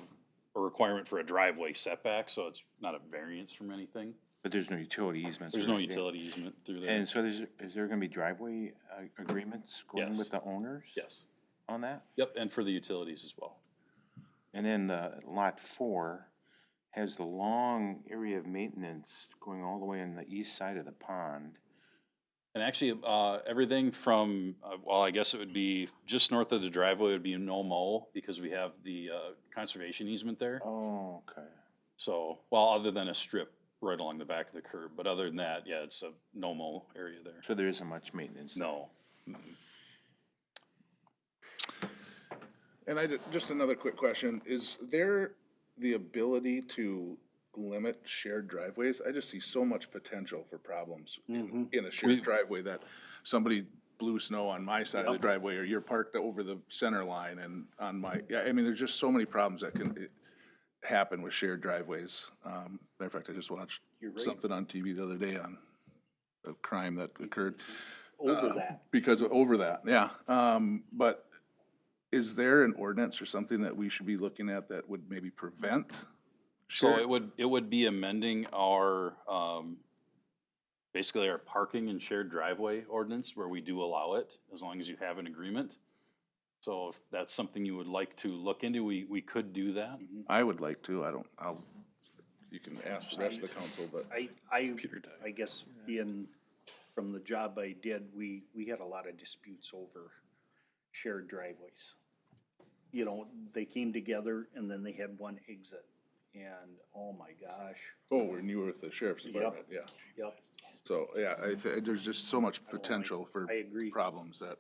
a requirement for a driveway setback, so it's not a variance from anything. But there's no utility easements? There's or no anything? utility easement through there. And so is there gonna be driveway agreements going Yes. with the owners? Yes, On that? yep, and for the utilities as well. And then the lot 4 has the long area of maintenance going all the way on the east side of the pond. And actually, everything from, well, I guess it would be just north of the driveway would be no mow, because we have the conservation easement there. Oh, okay. So, well, other than a strip right along the back of the curb, but other than that, yeah, it's a no mow area there. So there isn't much maintenance there? No. And just another quick question, is there the ability to limit shared driveways? I just see so much potential for problems in a shared driveway, that somebody blew snow on my side of the driveway, or you're parked over the center line and on my, yeah, I mean, there's just so many problems that can happen with shared driveways. Matter of fact, I just watched something on TV the other day on a crime that occurred. Over that. Over that, yeah. But is there an ordinance or something that we should be looking at that would maybe prevent So Sure. it would be amending our, basically our parking and shared driveway ordinance where we do allow it, as long as you have an agreement. So if that's something you would like to look into, we could do that. I would like to, you can ask the rest of the council, but. I guess being from the job I did, we had a lot of disputes over shared driveways. You know, they came together and then they had one exit, and oh my gosh. Oh, when you were with the sheriff's department, yeah. Yep. So, yeah, there's just so much potential for I agree. problems that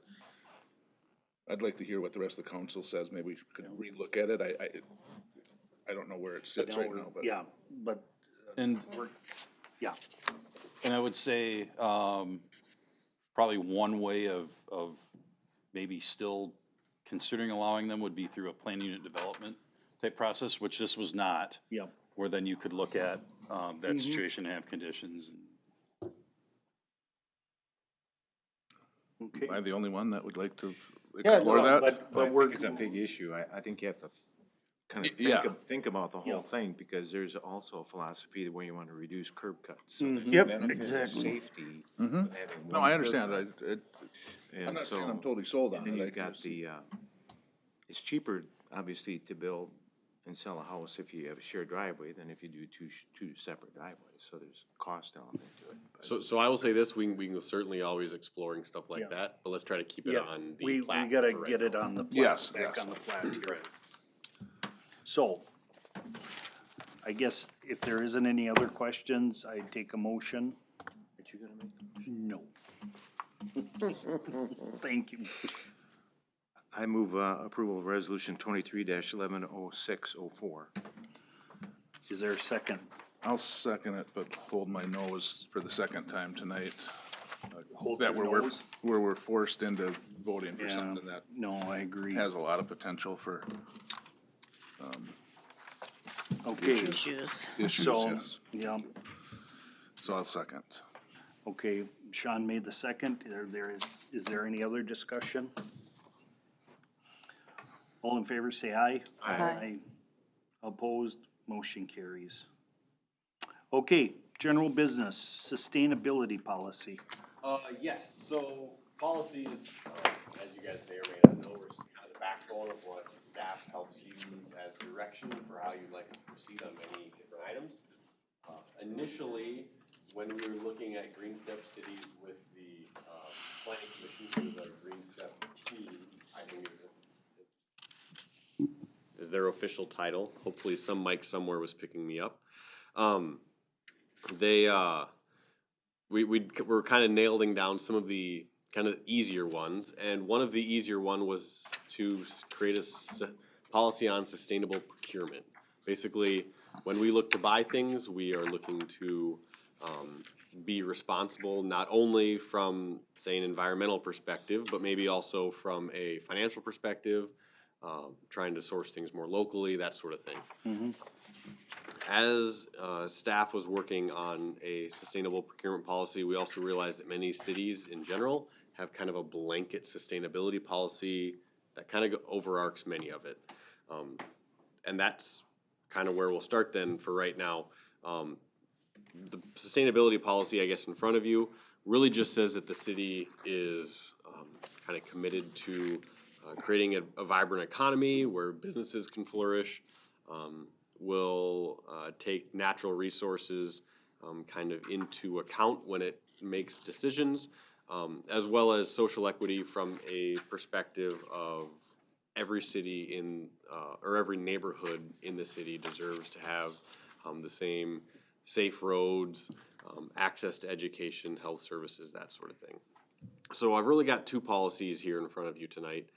I'd like to hear what the rest of the council says. Maybe we could relook at it. I don't know where it sits right now, but. Yeah, but, And, yeah, and I would say, probably one way of maybe still considering allowing them would be through a plan unit development type process, which this was not. yeah. Where then you could look at, that situation and have conditions. Okay. Am I the only one that would like to Yeah, explore no, that? But I we're, think it's a big issue. I think you have to kind of Yeah. think about the Yeah. whole thing, because there's also a philosophy where you want to reduce curb cuts. So Mm, there's yep, benefits of exactly. safety with having No, one I curb understand. cut. I'm And not saying so- I'm totally sold on And then it. you've got it's cheaper, obviously, to build and sell a house if you have a shared driveway than if you do two separate driveways. So there's a cost element to it. But- So I will say this, we can certainly always exploring stuff like Yeah. that, but let's try to keep it yeah, on the we plat gotta for right get it now. on the plat, Yes, back yes. on the plat here. So, I guess if there isn't any other questions, I'd take a motion. But you gonna make the motion? No. Thank you. I move approval of resolution 23-110604. Is there a second? I'll second it, but hold my nose for the second time tonight. Hold That your where nose? we're forced into voting for Yeah, something that no, I agree. has a lot of potential for Okay, Issues. issues, so, yes. yeah, So I'll second. okay, Sean made the second. Is there any other discussion? All in favor, say aye. Aye. Opposed, motion carries. Okay, general business, sustainability policy. Yes, so policies, as you guys may or may not know, are kind of the backbone of what staff helps use as direction for how you'd like to proceed on many different items. Initially, when we were looking at Green Step cities with the planning commission, it was our Green Step team, I think is their official title. Hopefully some mic somewhere was picking me up. We're kind of nailing down some of the kind of easier ones, and one of the easier one was to create a policy on sustainable procurement. Basically, when we look to buy things, we are looking to be responsible not only from, say, an environmental perspective, but maybe also from a financial perspective, trying to source things more locally, that sort of thing. As staff was working on a sustainable procurement policy, we also realized that many cities in general have kind of a blanket sustainability policy that kind of overarches many of it. And that's kind of where we'll start then for right now. The sustainability policy, I guess, in front of you really just says that the city is kind of committed to creating a vibrant economy where businesses can flourish. Will take natural resources kind of into account when it makes decisions, as well as social equity from a perspective of every city in, or every neighborhood in the city deserves to have the same safe roads, access to education, health services, that sort of thing. So I've really got two policies here in front of you tonight,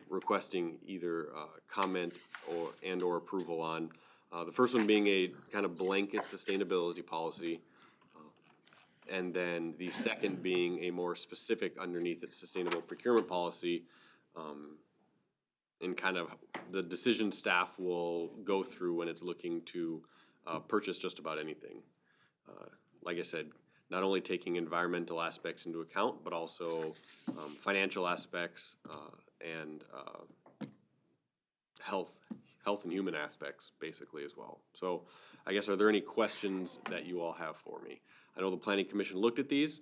requesting either comment or approval on. The first one being a kind of blanket sustainability policy, and then the second being a more specific underneath it sustainable procurement policy, and kind of the decision staff will go through when it's looking to purchase just about anything. Like I said, not only taking environmental aspects into account, but also financial aspects and health and human aspects basically as well. So I guess, are there any questions that you all have for me? I know the planning commission looked at these.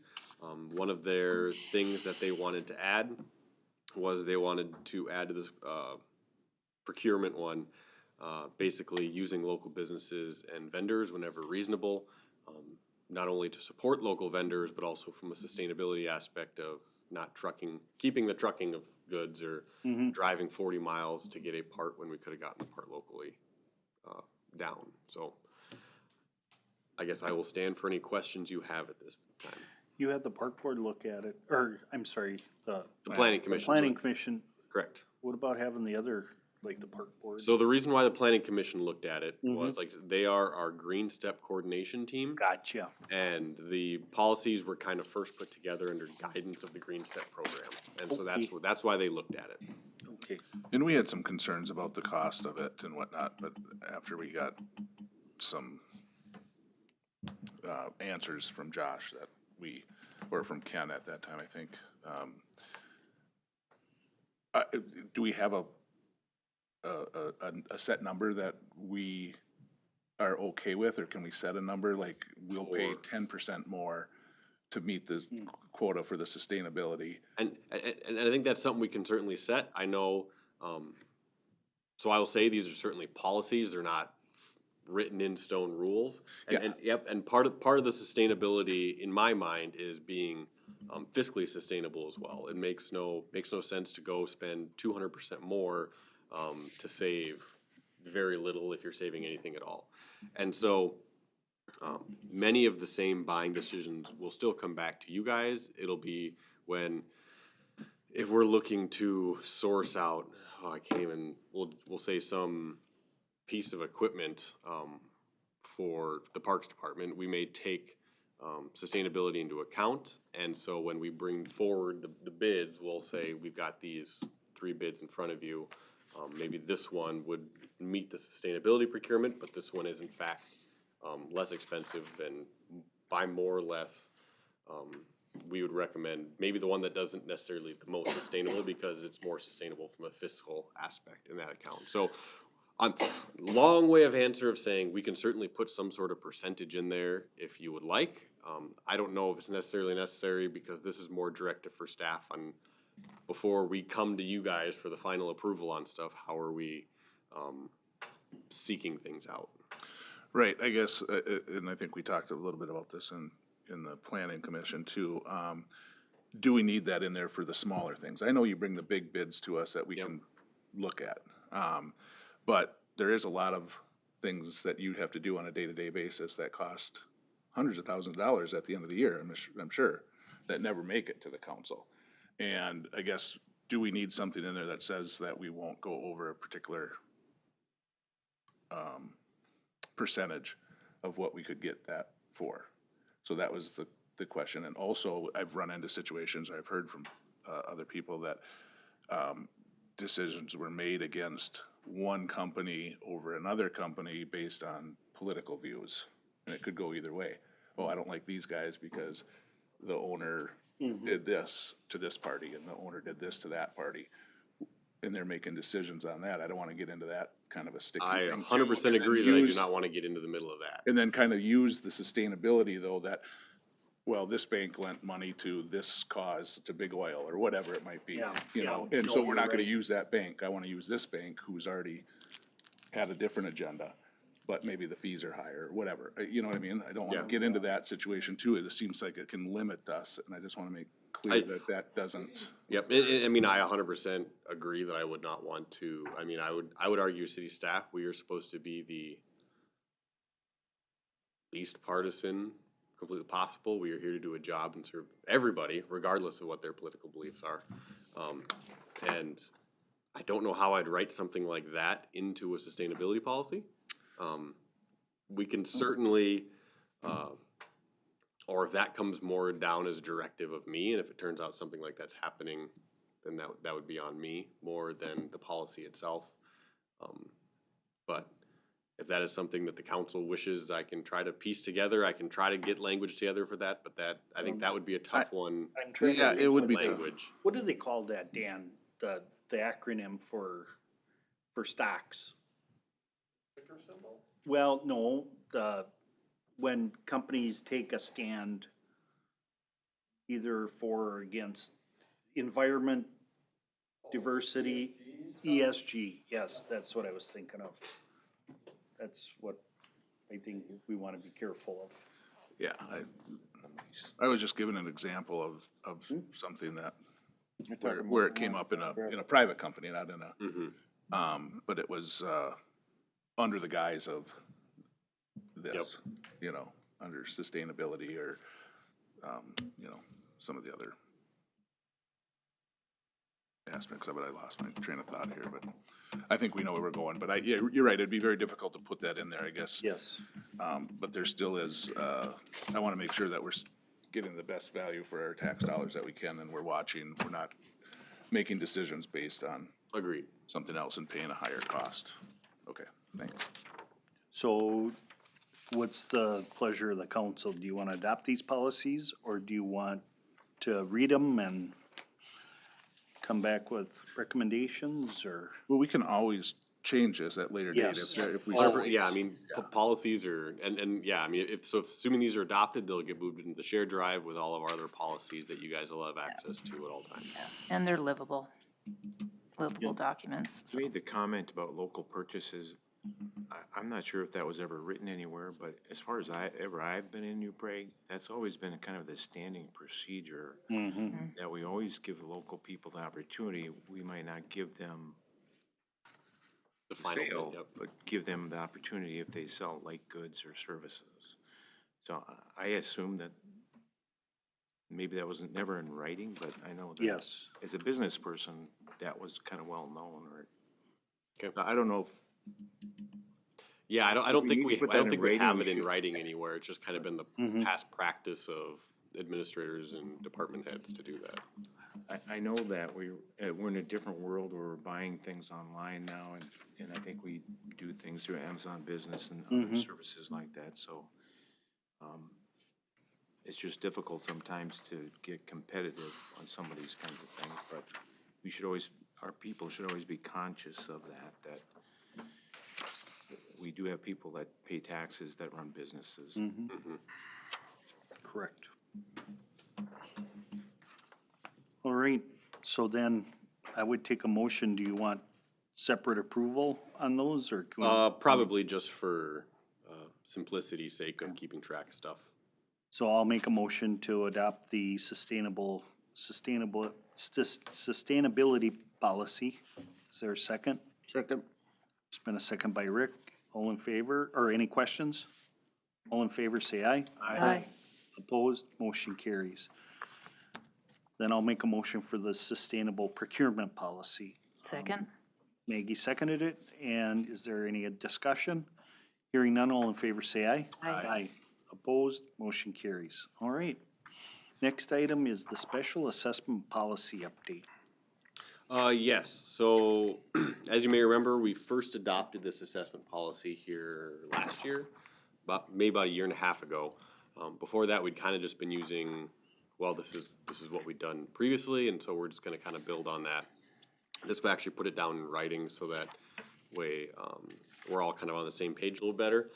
One of their things that they wanted to add was they wanted to add to this procurement one, basically using local businesses and vendors whenever reasonable, not only to support local vendors, but also from a sustainability aspect of not trucking, keeping the trucking of goods or driving 40 miles to get a part when we could have gotten the part locally down. So I guess I will stand for any questions you have at this time. You had the park board look at it, or, I'm sorry, The planning commission. planning commission. Correct. What about having the other, like the park board? So the reason why the planning commission looked at it was like, they are our green step coordination team. Gotcha. And the policies were kind of first put together under guidance of the green step program. And so that's why they looked at it. Okay. And we had some concerns about the cost of it and whatnot, but after we got some answers from Josh that or from Ken at that time, I think. Do we have a set number that we are okay with, or can we set a number, like we'll pay 10% more to meet the quota for the sustainability? And I think that's something we can certainly set. I know, so I will say these are certainly policies, they're not written in stone rules. And part of the sustainability in my mind is being fiscally sustainable as well. It makes no sense to go spend 200% more to save very little if you're saving anything at all. And so many of the same buying decisions will still come back to you guys. It'll be if we're looking to source out, we'll say some piece of equipment for the Parks Department, we may take sustainability into account. And so when we bring forward the bids, we'll say, we've got these 3 bids in front of you. Maybe this one would meet the sustainability procurement, but this one is in fact less expensive, and by more or less, we would recommend maybe the one that doesn't necessarily the most sustainable, because it's more sustainable from a fiscal aspect in that account. So long way of answer of saying we can certainly put some sort of percentage in there if you would like. I don't know if it's necessarily necessary, because this is more directive for staff on before we come to you guys for the final approval on stuff. How are we seeking things out? Right, I guess, and I think we talked a little bit about this in the planning commission too. Do we need that in there for the smaller things? I know you bring the big bids to us that we can look at. But there is a lot of things that you have to do on a day-to-day basis that cost hundreds of thousands of dollars at the end of the year, I'm sure, that never make it to the council. And I guess, do we need something in there that says that we won't go over a particular percentage of what we could get that for? So that was the question. And also, I've run into situations, I've heard from other people that decisions were made against one company over another company based on political views. And it could go either way. Oh, I don't like these guys because the owner did this to this party and the owner did this to that party. And they're making decisions on that. I don't want to get into that kind of a sticky I thing. 100% agree that I do not want to get into the middle of that. And then kind of use the sustainability though, that, well, this bank lent money to this cause, to Big Oil, or whatever it might be, you know, and so we're not gonna use that bank. I wanna use this bank who's already had a different agenda, but maybe the fees are higher, or whatever. You know what I mean? I don't wanna get into that situation too. It seems like it can limit us, and I just wanna make clear that that doesn't. Yep, I mean, I 100% agree that I would not want to, I mean, I would argue city staff, we are supposed to be the least partisan completely possible. We are here to do a job and serve everybody, regardless of what their political beliefs are. And I don't know how I'd write something like that into a sustainability policy. We can certainly, or if that comes more down as a directive of me, and if it turns out something like that's happening, then that would be on me more than the policy itself. But if that is something that the council wishes, I can try to piece together. I can try to get language together for that, but I think that would be a tough one. I'm trying Yeah, to it would be language. What do they call that, Dan? The acronym for stocks? tractor symbol? Well, no, when companies take a stand either for or against environment, diversity, ESG, yes, that's what I was thinking of. That's what I think we wanna be careful of. Yeah, I was just giving an example of something that, where it came up in a private company, not in a, but it was, under the guise of this, you know, under sustainability or, you know, some of the other aspects of it. I lost my train of thought here, but I think we know where we're going, but yeah, you're right, it'd be very difficult to put that in there, I guess. Yes. But there still is, I wanna make sure that we're getting the best value for our tax dollars that we can, and we're watching, we're not making decisions based on Agreed. something else and paying a higher cost. Okay, thanks. So what's the pleasure of the council? Do you wanna adopt these policies, or do you want to read them and come back with recommendations, or? Well, we can always change this at later date Yes. if we. Oh, yeah, I mean, policies are, and yeah, I mean, if assuming these are adopted, they'll get moved into the shared drive with all of our other policies that you guys will have access to at all times. And they're livable documents. You made the comment about local purchases. I'm not sure if that was ever written anywhere, but as far as I've been in New Prague, that's always been kind of the standing procedure. That we always give the local people the opportunity. We might not give them The final sale, bid, yep. but give them the opportunity if they sell like goods or services. So I assume that maybe that wasn't never in writing, but I know that Yes. as a business person, that was kind of well known, or. Okay. I don't know if. Yeah, I don't we think need we, to put I that don't in think we writing, have we it in should. writing anywhere. It's just kind of been the past practice of administrators and department heads to do that. I know that we're in a different world where we're buying things online now, and I think we do things through Amazon Business and other services like that, so. It's just difficult sometimes to get competitive on some of these kinds of things, but we should always, our people should always be conscious of that we do have people that pay taxes that run businesses. Correct. All right, so then I would take a motion. Do you want separate approval on those, or? Can we- Probably just for, simplicity's sake of keeping track of stuff. So I'll make a motion to adopt the sustainability policy. Is there a second? Second. There's been a second by Rick. All in favor, or any questions? All in favor, say aye. Aye. Opposed, motion carries. Then I'll make a motion for the sustainable procurement policy. Second? Maggie seconded it, and is there any discussion? Hearing none, all in favor say aye. Aye. Opposed, motion carries. All right. Next item is the special assessment policy update. Yes, so as you may remember, we first adopted this assessment policy here last year, maybe about a year and a half ago. Before that, we'd kind of just been using, well, this is what we'd done previously, and so we're just gonna kind of build on that. This will actually put it down in writing so that way, we're all kind of on the same page a little better.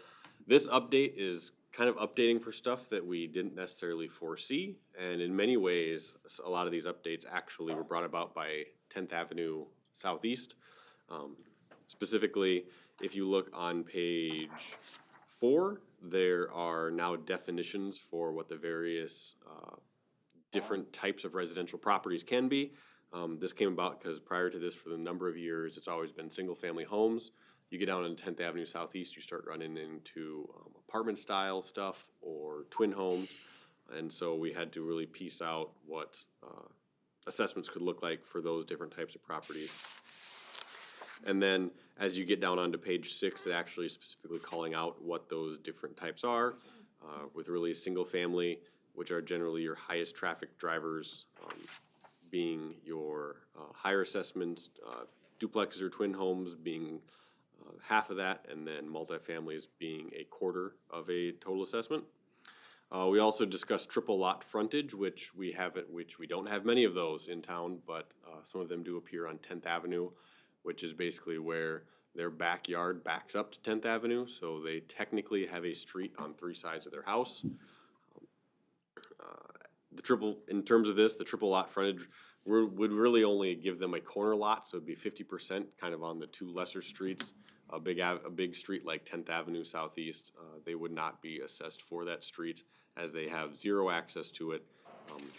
This update is kind of updating for stuff that we didn't necessarily foresee, and in many ways, a lot of these updates actually were brought about by 10th Avenue Southeast. Specifically, if you look on page 4, there are now definitions for what the various different types of residential properties can be. This came about because prior to this, for the number of years, it's always been single-family homes. You get down on 10th Avenue Southeast, you start running into apartment-style stuff or twin homes. And so we had to really piece out what assessments could look like for those different types of properties. And then as you get down onto page 6, it actually is specifically calling out what those different types are, with really single-family, which are generally your highest traffic drivers, being your higher assessments, duplexes or twin homes being half of that, and then multifamilies being a quarter of a total assessment. We also discussed triple lot frontage, which we don't have many of those in town, but some of them do appear on 10th Avenue, which is basically where their backyard backs up to 10th Avenue, so they technically have a street on 3 sides of their house. In terms of this, the triple lot frontage would really only give them a corner lot, so it'd be 50% kind of on the 2 lesser streets. A big street like 10th Avenue Southeast, they would not be assessed for that street as they have 0 access to it,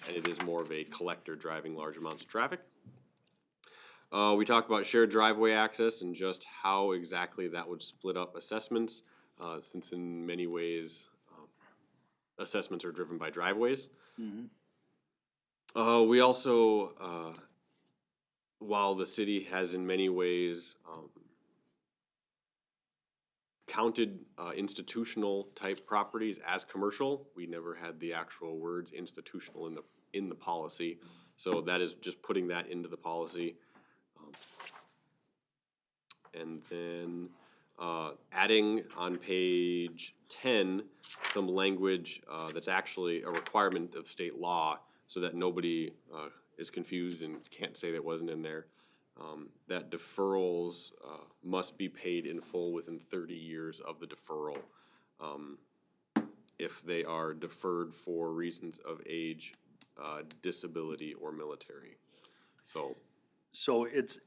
and it is more of a collector driving large amounts of traffic. We talked about shared driveway access and just how exactly that would split up assessments, since in many ways, assessments are driven by driveways. We also, while the city has in many ways counted institutional type properties as commercial, we never had the actual words institutional in the policy. So that is just putting that into the policy. And then adding on page 10 some language that's actually a requirement of state law, so that nobody is confused and can't say that wasn't in there. That deferrals must be paid in full within 30 years of the deferral, if they are deferred for reasons of age, disability, or military. So it's,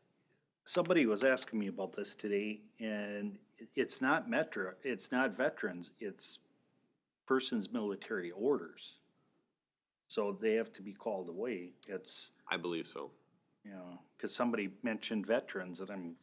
somebody was asking me about this today, and it's not veterans, it's person's military orders. So they have to be called away. I believe so. You know, cause somebody mentioned veterans, and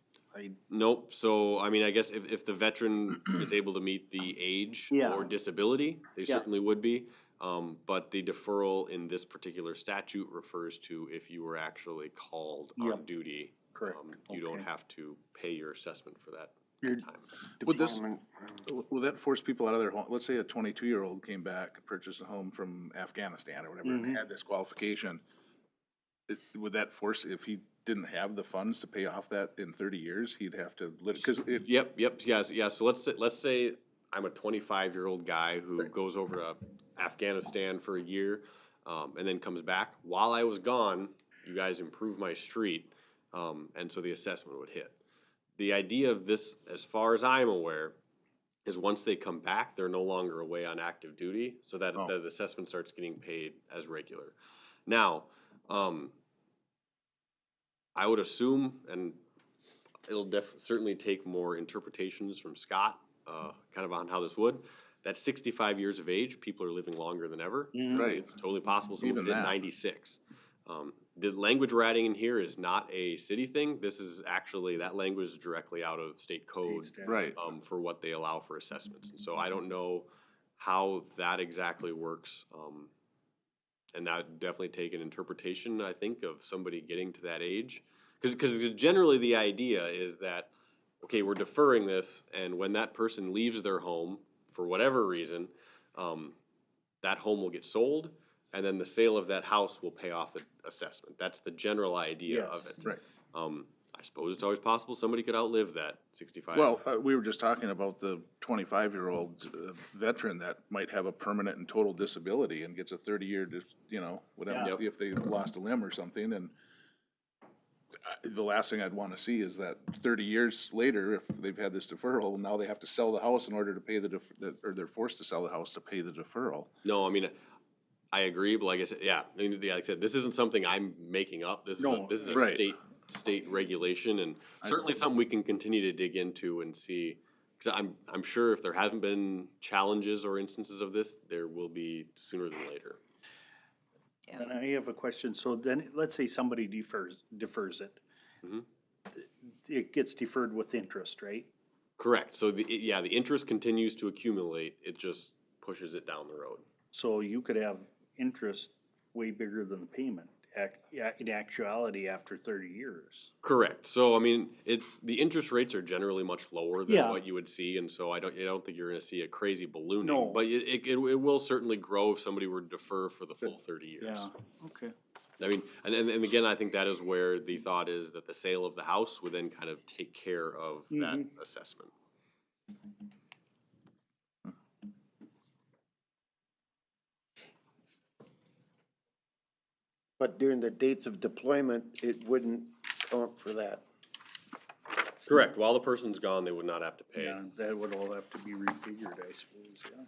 Nope, so, I mean, I guess if the veteran is able to meet the age Yeah. or disability, they Yeah. certainly would be. But the deferral in this particular statute refers to if you were actually called on Yep. duty. Correct. You don't Okay. have to pay your assessment for that time. Would that force people out of their home? Let's say a 22-year-old came back, purchased a home from Afghanistan or whatever, and had this qualification. Would that force, if he didn't have the funds to pay off that in 30 years, he'd have to live, cause it. Yep, yes, so let's say I'm a 25-year-old guy who goes over to Afghanistan for a year, and then comes back. While I was gone, you guys improved my street, and so the assessment would hit. The idea of this, as far as I'm aware, is once they come back, they're no longer away on active duty, so that the assessment starts getting paid as regular. Now, I would assume, and it'll certainly take more interpretations from Scott, kind of on how this would, that 65 years of age, people are living longer than ever. Right. It's totally possible someone Even could hit that. 96. The language we're adding in here is not a city thing. This is actually, that language is directly out of state code. Right. For what they allow for assessments. And so I don't know how that exactly works. And that would definitely take an interpretation, I think, of somebody getting to that age. Because generally the idea is that, okay, we're deferring this, and when that person leaves their home, for whatever reason, that home will get sold, and then the sale of that house will pay off the assessment. That's the general idea of it. Right. I suppose it's always possible somebody could outlive that 65. Well, we were just talking about the 25-year-old veteran that might have a permanent and total disability and gets a 30-year, whatever, if they lost a limb or something, and the last thing I'd want to see is that 30 years later, if they've had this deferral, now they have to sell the house in order to pay or they're forced to sell the house to pay the deferral. No, I mean, I agree, but like I said, like I said, this isn't something I'm making up. This is a right. state regulation, and certainly something we can continue to dig into and see. Because I'm sure if there haven't been challenges or instances of this, there will be sooner than later. And I have a question. So then, let's say somebody defers it. Mhm. It gets deferred with interest, right? Correct. So the interest continues to accumulate. It just pushes it down the road. So you could have interest way bigger than the payment, in actuality, after 30 years. Correct. So I mean, the interest rates are generally much lower than Yeah. what you would see, and so I don't think you're going to see a crazy ballooning. No. But it will certainly grow if somebody were to defer for the full 30 years. Yeah, okay. I mean, and again, I think that is where the thought is that the sale of the house would then kind of take care of that assessment. But during the dates of deployment, it wouldn't count for that. Correct, while the person's gone, they would not have to pay. Yeah, that would all have to be refigured, I suppose, yeah.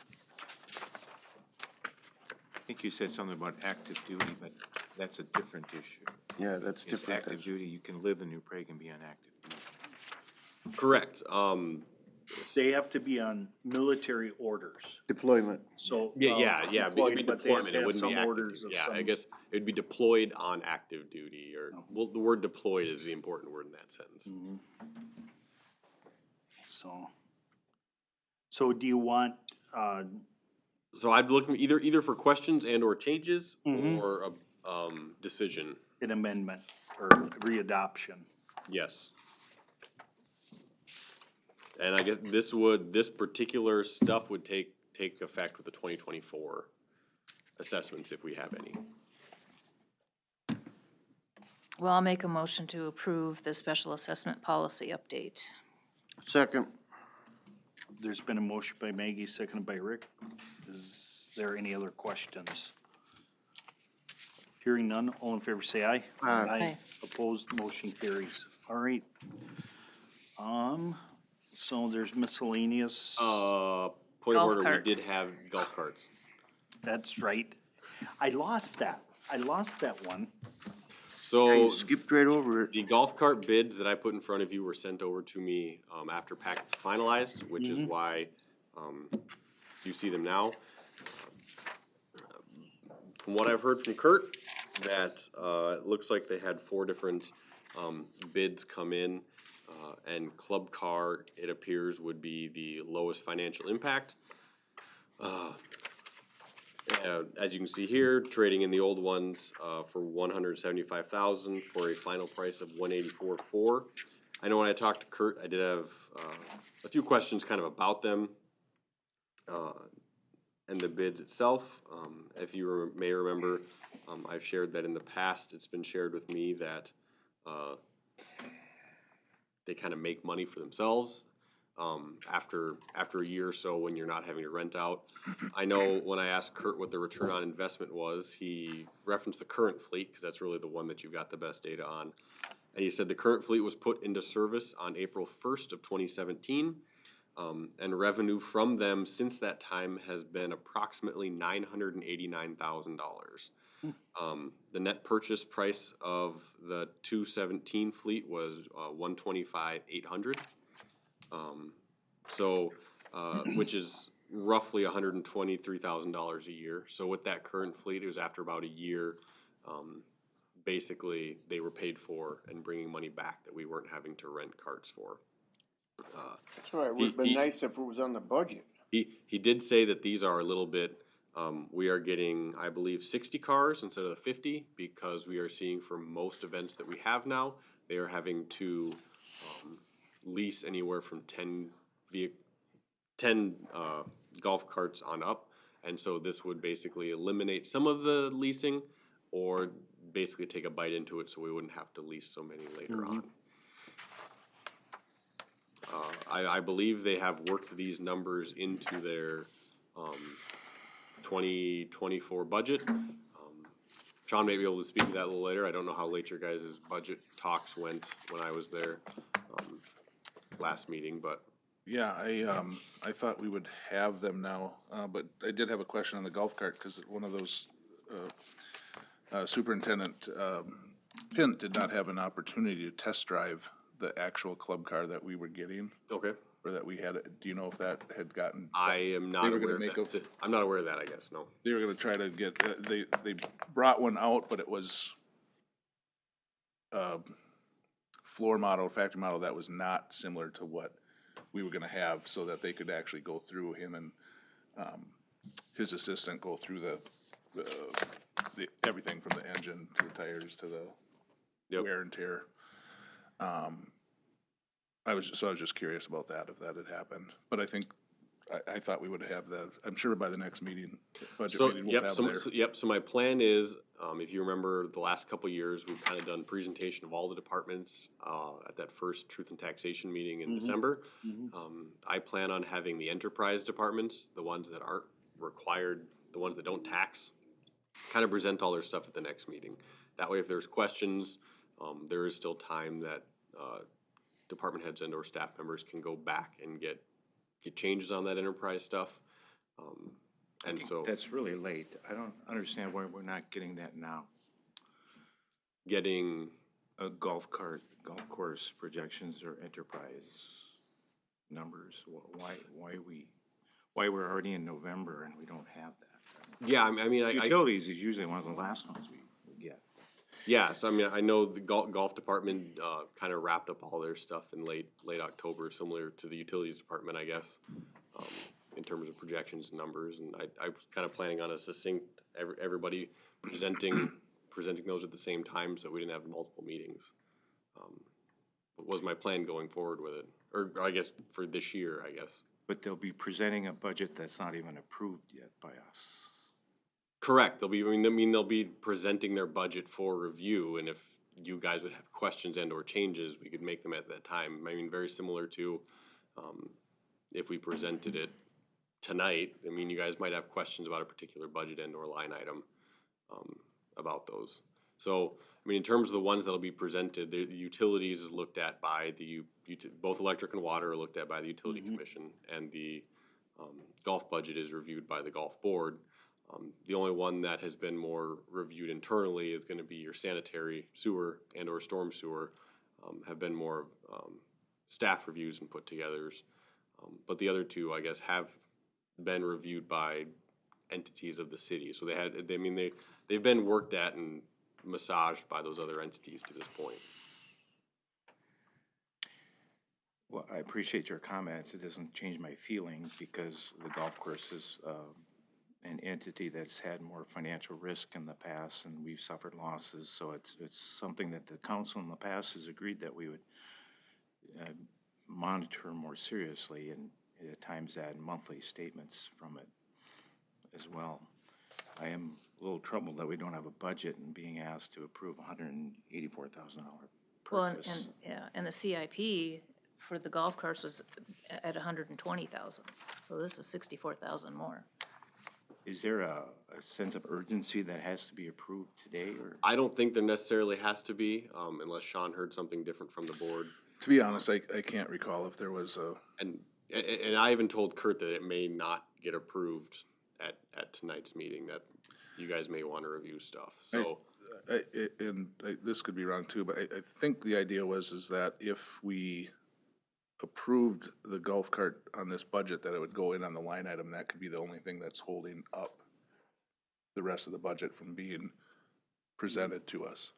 I think you said something about active duty, but that's a different issue. Yeah, that's It's different. active duty, you can live in New Prague and be on active duty. Correct, They have to be on military orders, Deployment. so. yeah, it'd be deployed, but they have deployment, to it have wouldn't be some active orders duty. of Yeah, I some- guess it'd be deployed on active duty, or, well, the word deployed is the important word in that sentence. So do you want, So I'd be looking either for questions and or changes, or a, decision, an amendment or readoption? yes. And I guess this particular stuff would take effect with the 2024 assessments if we have any. Well, I'll make a motion to approve the special assessment policy update. Second. There's been a motion by Maggie, seconded by Rick. Is there any other questions? Hearing none, all in favor say aye. Aye. Opposed, motion carries. All right. So there's miscellaneous. Point of Golf order, we did carts. have golf carts. That's right. I lost that one. So Skipped right over it. the golf cart bids that I put in front of you were sent over to me, after PAC finalized, which is why, you see them now. From what I've heard from Kurt, that, it looks like they had 4 different, bids come in. And Club Car, it appears, would be the lowest financial impact. As you can see here, trading in the old ones, for $175,000 for a final price of $184,400. I know when I talked to Kurt, I did have, a few questions kind of about them, and the bids itself. If you may remember, I've shared that in the past, it's been shared with me that, they kind of make money for themselves, after a year or so when you're not having to rent out. I know when I asked Kurt what the return on investment was, he referenced the current fleet, because that's really the one that you've got the best data on. And he said the current fleet was put into service on April 1st of 2017, and revenue from them since that time has been approximately $989,000. The net purchase price of the 217 fleet was $125,800. Which is roughly $123,000 a year. So with that current fleet, it was after about a year, basically they were paid for and bringing money back that we weren't having to rent carts for. That's right, it would've been nice if it was on the budget. He did say that these are a little bit, we are getting, I believe, 60 cars instead of the 50, because we are seeing for most events that we have now, they are having to lease anywhere from 10 golf carts on up. And so this would basically eliminate some of the leasing, or basically take a bite into it so we wouldn't have to lease so many later on. I believe they have worked these numbers into their 2024 budget. Sean may be able to speak to that a little later. I don't know how late your guys' budget talks went when I was there last meeting, but. Yeah, I thought we would have them now, but I did have a question on the golf cart, because one of those, Superintendent, Pint did not have an opportunity to test drive the actual club car that we were getting, Okay. or that we had. Do you know if that had gotten? I am not They were gonna aware of make that. I'm not aware of that, I guess, no. They were gonna try to get, they brought one out, but it was floor model, factory model, that was not similar to what we were gonna have, so that they could actually go through, him and his assistant go through the everything from the engine to the tires to the wear and tear. I was just curious about that, if that had happened, but I think, I thought we would have I'm sure by the next meeting, budget So, meeting, we'll yep, have so my plan is, if you remember the last couple of years, we've kind of done presentation of all the departments, at that first Truth and Taxation meeting in December. I plan on having the enterprise departments, the ones that aren't required, the ones that don't tax, kind of present all their stuff at the next meeting. That way, if there's questions, there is still time that, department heads and or staff members can go back and get changes on that enterprise stuff. And so That's really late. I don't understand why we're not getting that now. getting, Golf course projections or enterprise numbers. Why we're already in November and we don't have that? yeah, I mean, Utilities is usually one of the last ones we get. yeah, so I mean, I know the golf department, kind of wrapped up all their stuff in late October, similar to the utilities department, I guess, in terms of projections and numbers, and I was kind of planning on a succinct, everybody presenting those at the same time, so we didn't have multiple meetings. Was my plan going forward with it, or I guess for this year, I guess. But they'll be presenting a budget that's not even approved yet by us. Correct, they'll be presenting their budget for review, and if you guys would have questions and or changes, we could make them at that time. I mean, very similar to, if we presented it tonight, I mean, you guys might have questions about a particular budget and or line item, about those. So, I mean, in terms of the ones that'll be presented, the utilities is looked at by both electric and water are looked at by the utility commission, and the, golf budget is reviewed by the golf board. The only one that has been more reviewed internally is gonna be your sanitary sewer and or storm sewer, have been more, staff reviews and put togethers. But the other two, I guess, have been reviewed by entities of the city. So they've been worked at and massaged by those other entities to this point. Well, I appreciate your comments. It doesn't change my feeling because the golf course is an entity that's had more financial risk in the past, and we've suffered losses. So it's something that the council in the past has agreed that we would monitor more seriously, and at times add monthly statements from it as well. I am a little troubled that we don't have a budget and being asked to approve $184,000 Well, purchase. and the CIP for the golf course was at 120,000, so this is 64,000 more. Is there a sense of urgency that has to be approved today, or? I don't think there necessarily has to be, unless Sean heard something different from the board. To be honest, I can't recall if there was a, And I even told Kurt that it may not get approved at tonight's meeting, that you guys may want to review stuff, so. this could be wrong too, but I think the idea is that if we approved the golf cart on this budget, that it would go in on the line item, that could be the only thing that's holding up the rest of the budget from being presented to us.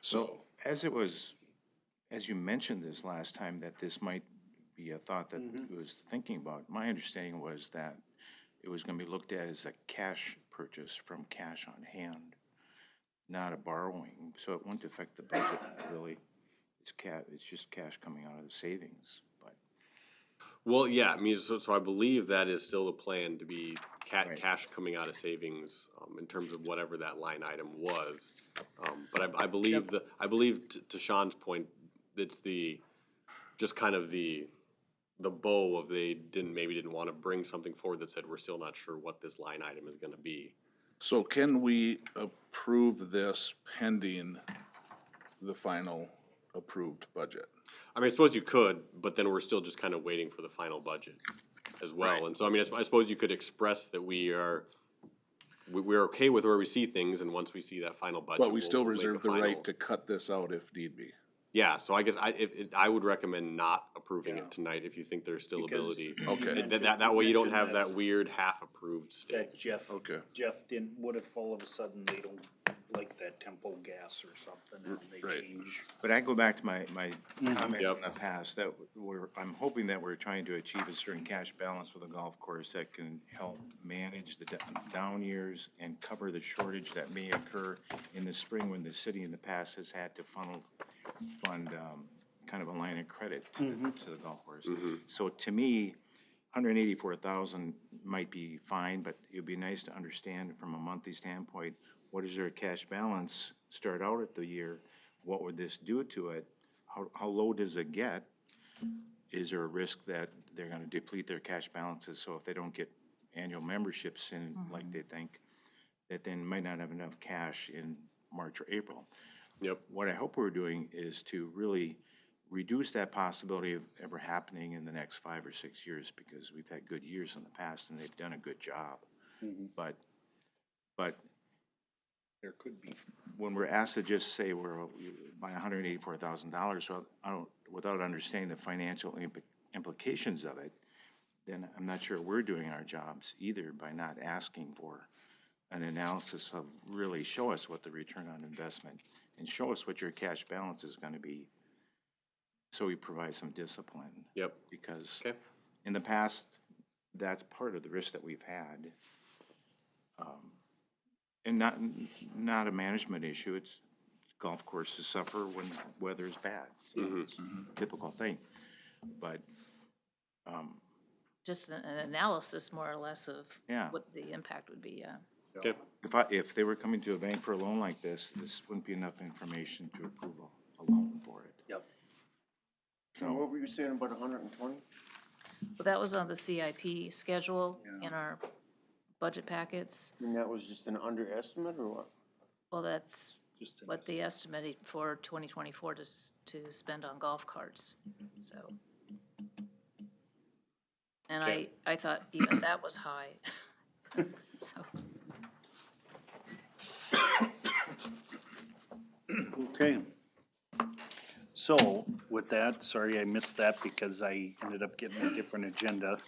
So, As you mentioned this last time, that this might be a thought that it was thinking about, my understanding was that it was gonna be looked at as a cash purchase from cash on hand, not a borrowing, so it wouldn't affect the budget really. It's just cash coming out of the savings, but. Well, yeah, I mean, so I believe that is still the plan, to be Right. cash coming out of savings, in terms of whatever that line item was. But I believe to Sean's point, it's just kind of the bow of they maybe didn't want to bring something forward that said, we're still not sure what this line item is gonna be. so can we approve this pending the final approved budget? I mean, I suppose you could, but then we're still just kind of waiting for the final budget as well. Right. And so, I mean, I suppose you could express that we're okay with where we see things, and once we see that final budget. But we we'll still make a reserve the final. right to cut this out if need be. Yeah, so I guess I would recommend not approving it tonight if you think there's still Because- ability. Okay. That way you don't have mentioned that weird half-approved state. That Jeff Okay. didn't, what if all of a sudden they don't like that tempo gas or something and they Right. change? But I go back to my comments Yep. in the past, that I'm hoping that we're trying to achieve a certain cash balance with a golf course that can help manage the down years and cover the shortage that may occur in the spring when the city in the past has had to fund kind of a line of credit to the golf course. So to me, 184,000 might be fine, but it'd be nice to understand from a monthly standpoint, what is their cash balance start out at the year? What would this do to it? How low does it get? Is there a risk that they're gonna deplete their cash balances, so if they don't get annual memberships in like they think, that then might not have enough cash in March or April? Yep. What I hope we're doing is to really reduce that possibility of ever happening in the next 5 or 6 years, because we've had good years in the past and they've done a good job. But There could be. when we're asked to just say we're by $184,000, so without understanding the financial implications of it, then I'm not sure we're doing our jobs either by not asking for an analysis of really show us what the return on investment and show us what your cash balance is gonna be. So we provide some discipline. Yep. Because Okay. in the past, that's part of the risk that we've had. And not a management issue, it's golf courses suffer when weather's bad. It's a typical thing. But, Just an analysis more or less of Yeah. what the impact would be, yeah. Okay. if they were coming to a bank for a loan like this wouldn't be enough information to approve a loan for it. Yep. So what were you saying about 120? But that was on the CIP schedule in our budget packets. And that was just an underestimate or what? Well, that's Just an what they estimated for 2024 to spend on golf carts, so. And I thought even that was high, so. Okay. So with that, sorry I missed that because I ended up getting a different agenda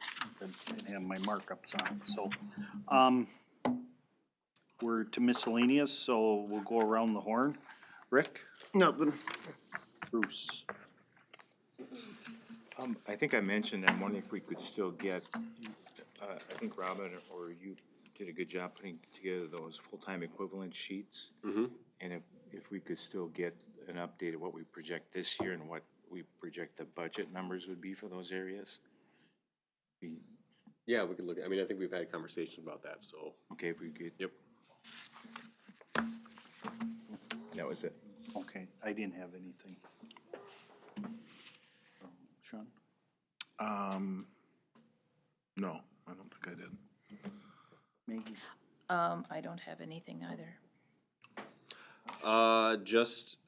that didn't have my markups on, so. We're to miscellaneous, so we'll go around the horn. Rick? Nothing. Bruce? I think I mentioned, I'm wondering if we could still get, I think Robin or you did a good job putting together those full-time equivalent sheets. And if we could still get an update of what we project this year and what we project the budget numbers would be for those areas. Yeah, we could look, I mean, I think we've had conversations about that, so. Okay, if we could. Yep. That was it. Okay, I didn't have anything. Sean? No, I don't think I did. Maggie? I don't have anything either. I guess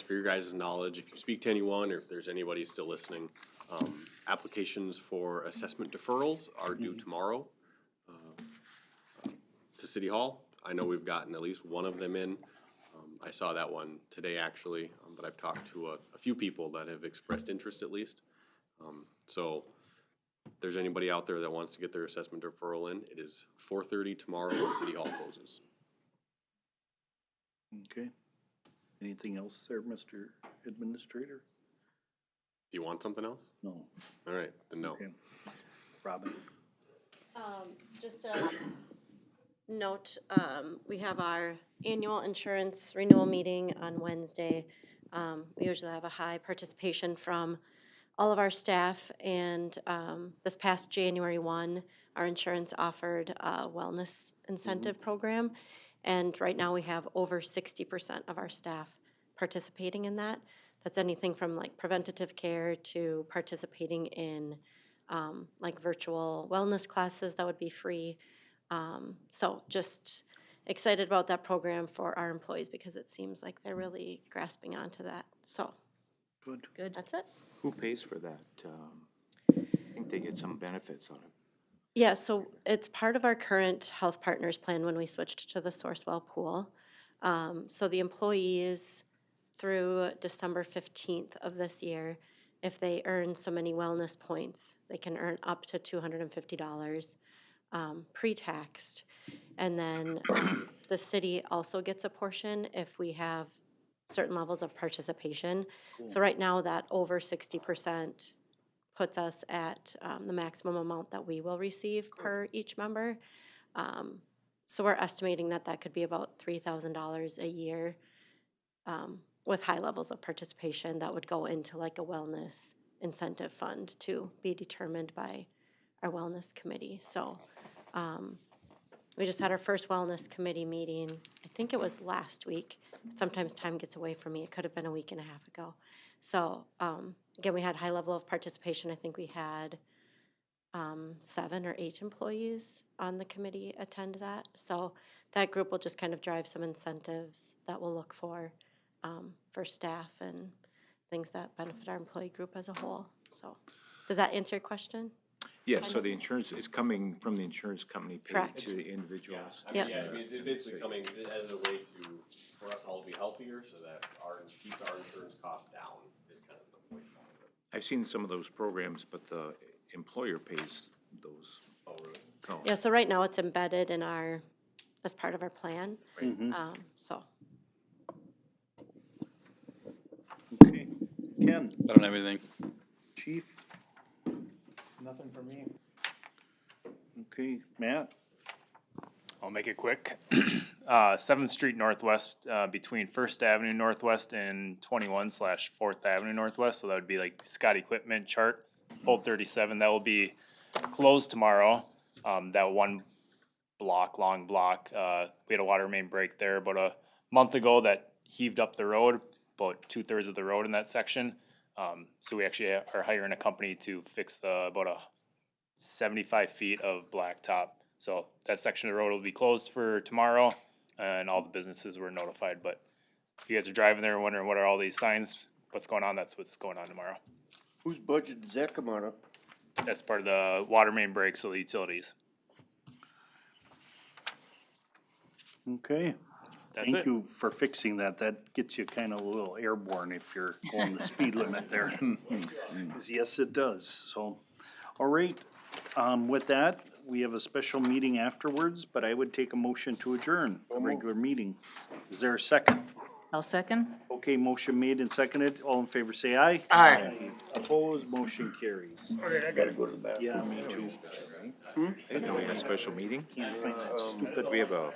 for your guys' knowledge, if you speak to anyone or if there's anybody still listening, applications for assessment deferrals are due tomorrow to City Hall. I know we've gotten at least one of them in. I saw that one today actually, but I've talked to a few people that have expressed interest at least. So if there's anybody out there that wants to get their assessment deferral in, it is 4:30 tomorrow when City Hall closes. Okay. Anything else there, Mr. Administrator? Do you want something else? No. All right, then no. Okay. Robin? Just a note, we have our annual insurance renewal meeting on Wednesday. We usually have a high participation from all of our staff, and this past January 1, our insurance offered a wellness incentive program, and right now we have over 60% of our staff participating in that. That's anything from like preventative care to participating in like virtual wellness classes that would be free. So just excited about that program for our employees because it seems like they're really grasping onto that. So Good. Good. that's it. Who pays for that? I think they get some benefits on it. Yeah, so it's part of our current Health Partners plan when we switched to the Sourcewell pool. So the employees through December 15th of this year, if they earn so many wellness points, they can earn up to $250 pre-taxed. And then the city also gets a portion if we have certain levels of participation. So right now that over 60% puts us at the maximum amount that we will receive per each member. So we're estimating that that could be about $3,000 a year with high levels of participation that would go into like a wellness incentive fund to be determined by our wellness committee. So we just had our first wellness committee meeting. I think it was last week. Sometimes time gets away from me. It could have been a week and a half ago. So again, we had high level of participation. I think we had 7 or 8 employees on the committee attend that. So that group will just kind of drive some incentives that we'll look for staff and things that benefit our employee group as a whole, so. Does that answer your question? Yes, so the insurance is coming from the insurance company paid Correct. to the individuals. I mean, Yep. yeah, I mean, it's basically coming as a way to, for us all to be healthier, so that keeps our insurance costs down, is kind of the point of it. I've seen some of those programs, but the employer pays those. Oh, really? So, Yeah, so right now it's embedded in as part of our plan, so. Okay, Ken, I don't have anything. chief, Nothing for me. okay, Matt, I'll make it quick. 7th Street Northwest, between First Avenue Northwest and 21/4th Avenue Northwest, so that would be like Scott Equipment chart, pole 37, that will be closed tomorrow. That one long block, we had a water main break there about a month ago that heaved up the road, about 2/3 of the road in that section. So we actually are hiring a company to fix about 75 feet of blacktop. So that section of the road will be closed for tomorrow, and all the businesses were notified. But if you guys are driving there and wondering what are all these signs, what's going on, that's what's going on tomorrow. Whose budget does that come out of? That's part of the water main break, so the utilities. okay. That's Thank it. you for fixing that. That gets you kind of a little airborne if you're going the speed limit there. 'Cause yes, it does, so. All right, with that, we have a special meeting afterwards, but I would take a motion to adjourn the regular meeting. Is there a second? I'll second. Okay, motion made and seconded. All in favor, say aye. Aye. Opposed, motion carries. Okay, I gotta go to the bathroom. Yeah, me too. we had a special meeting? Can't find that stupid We have a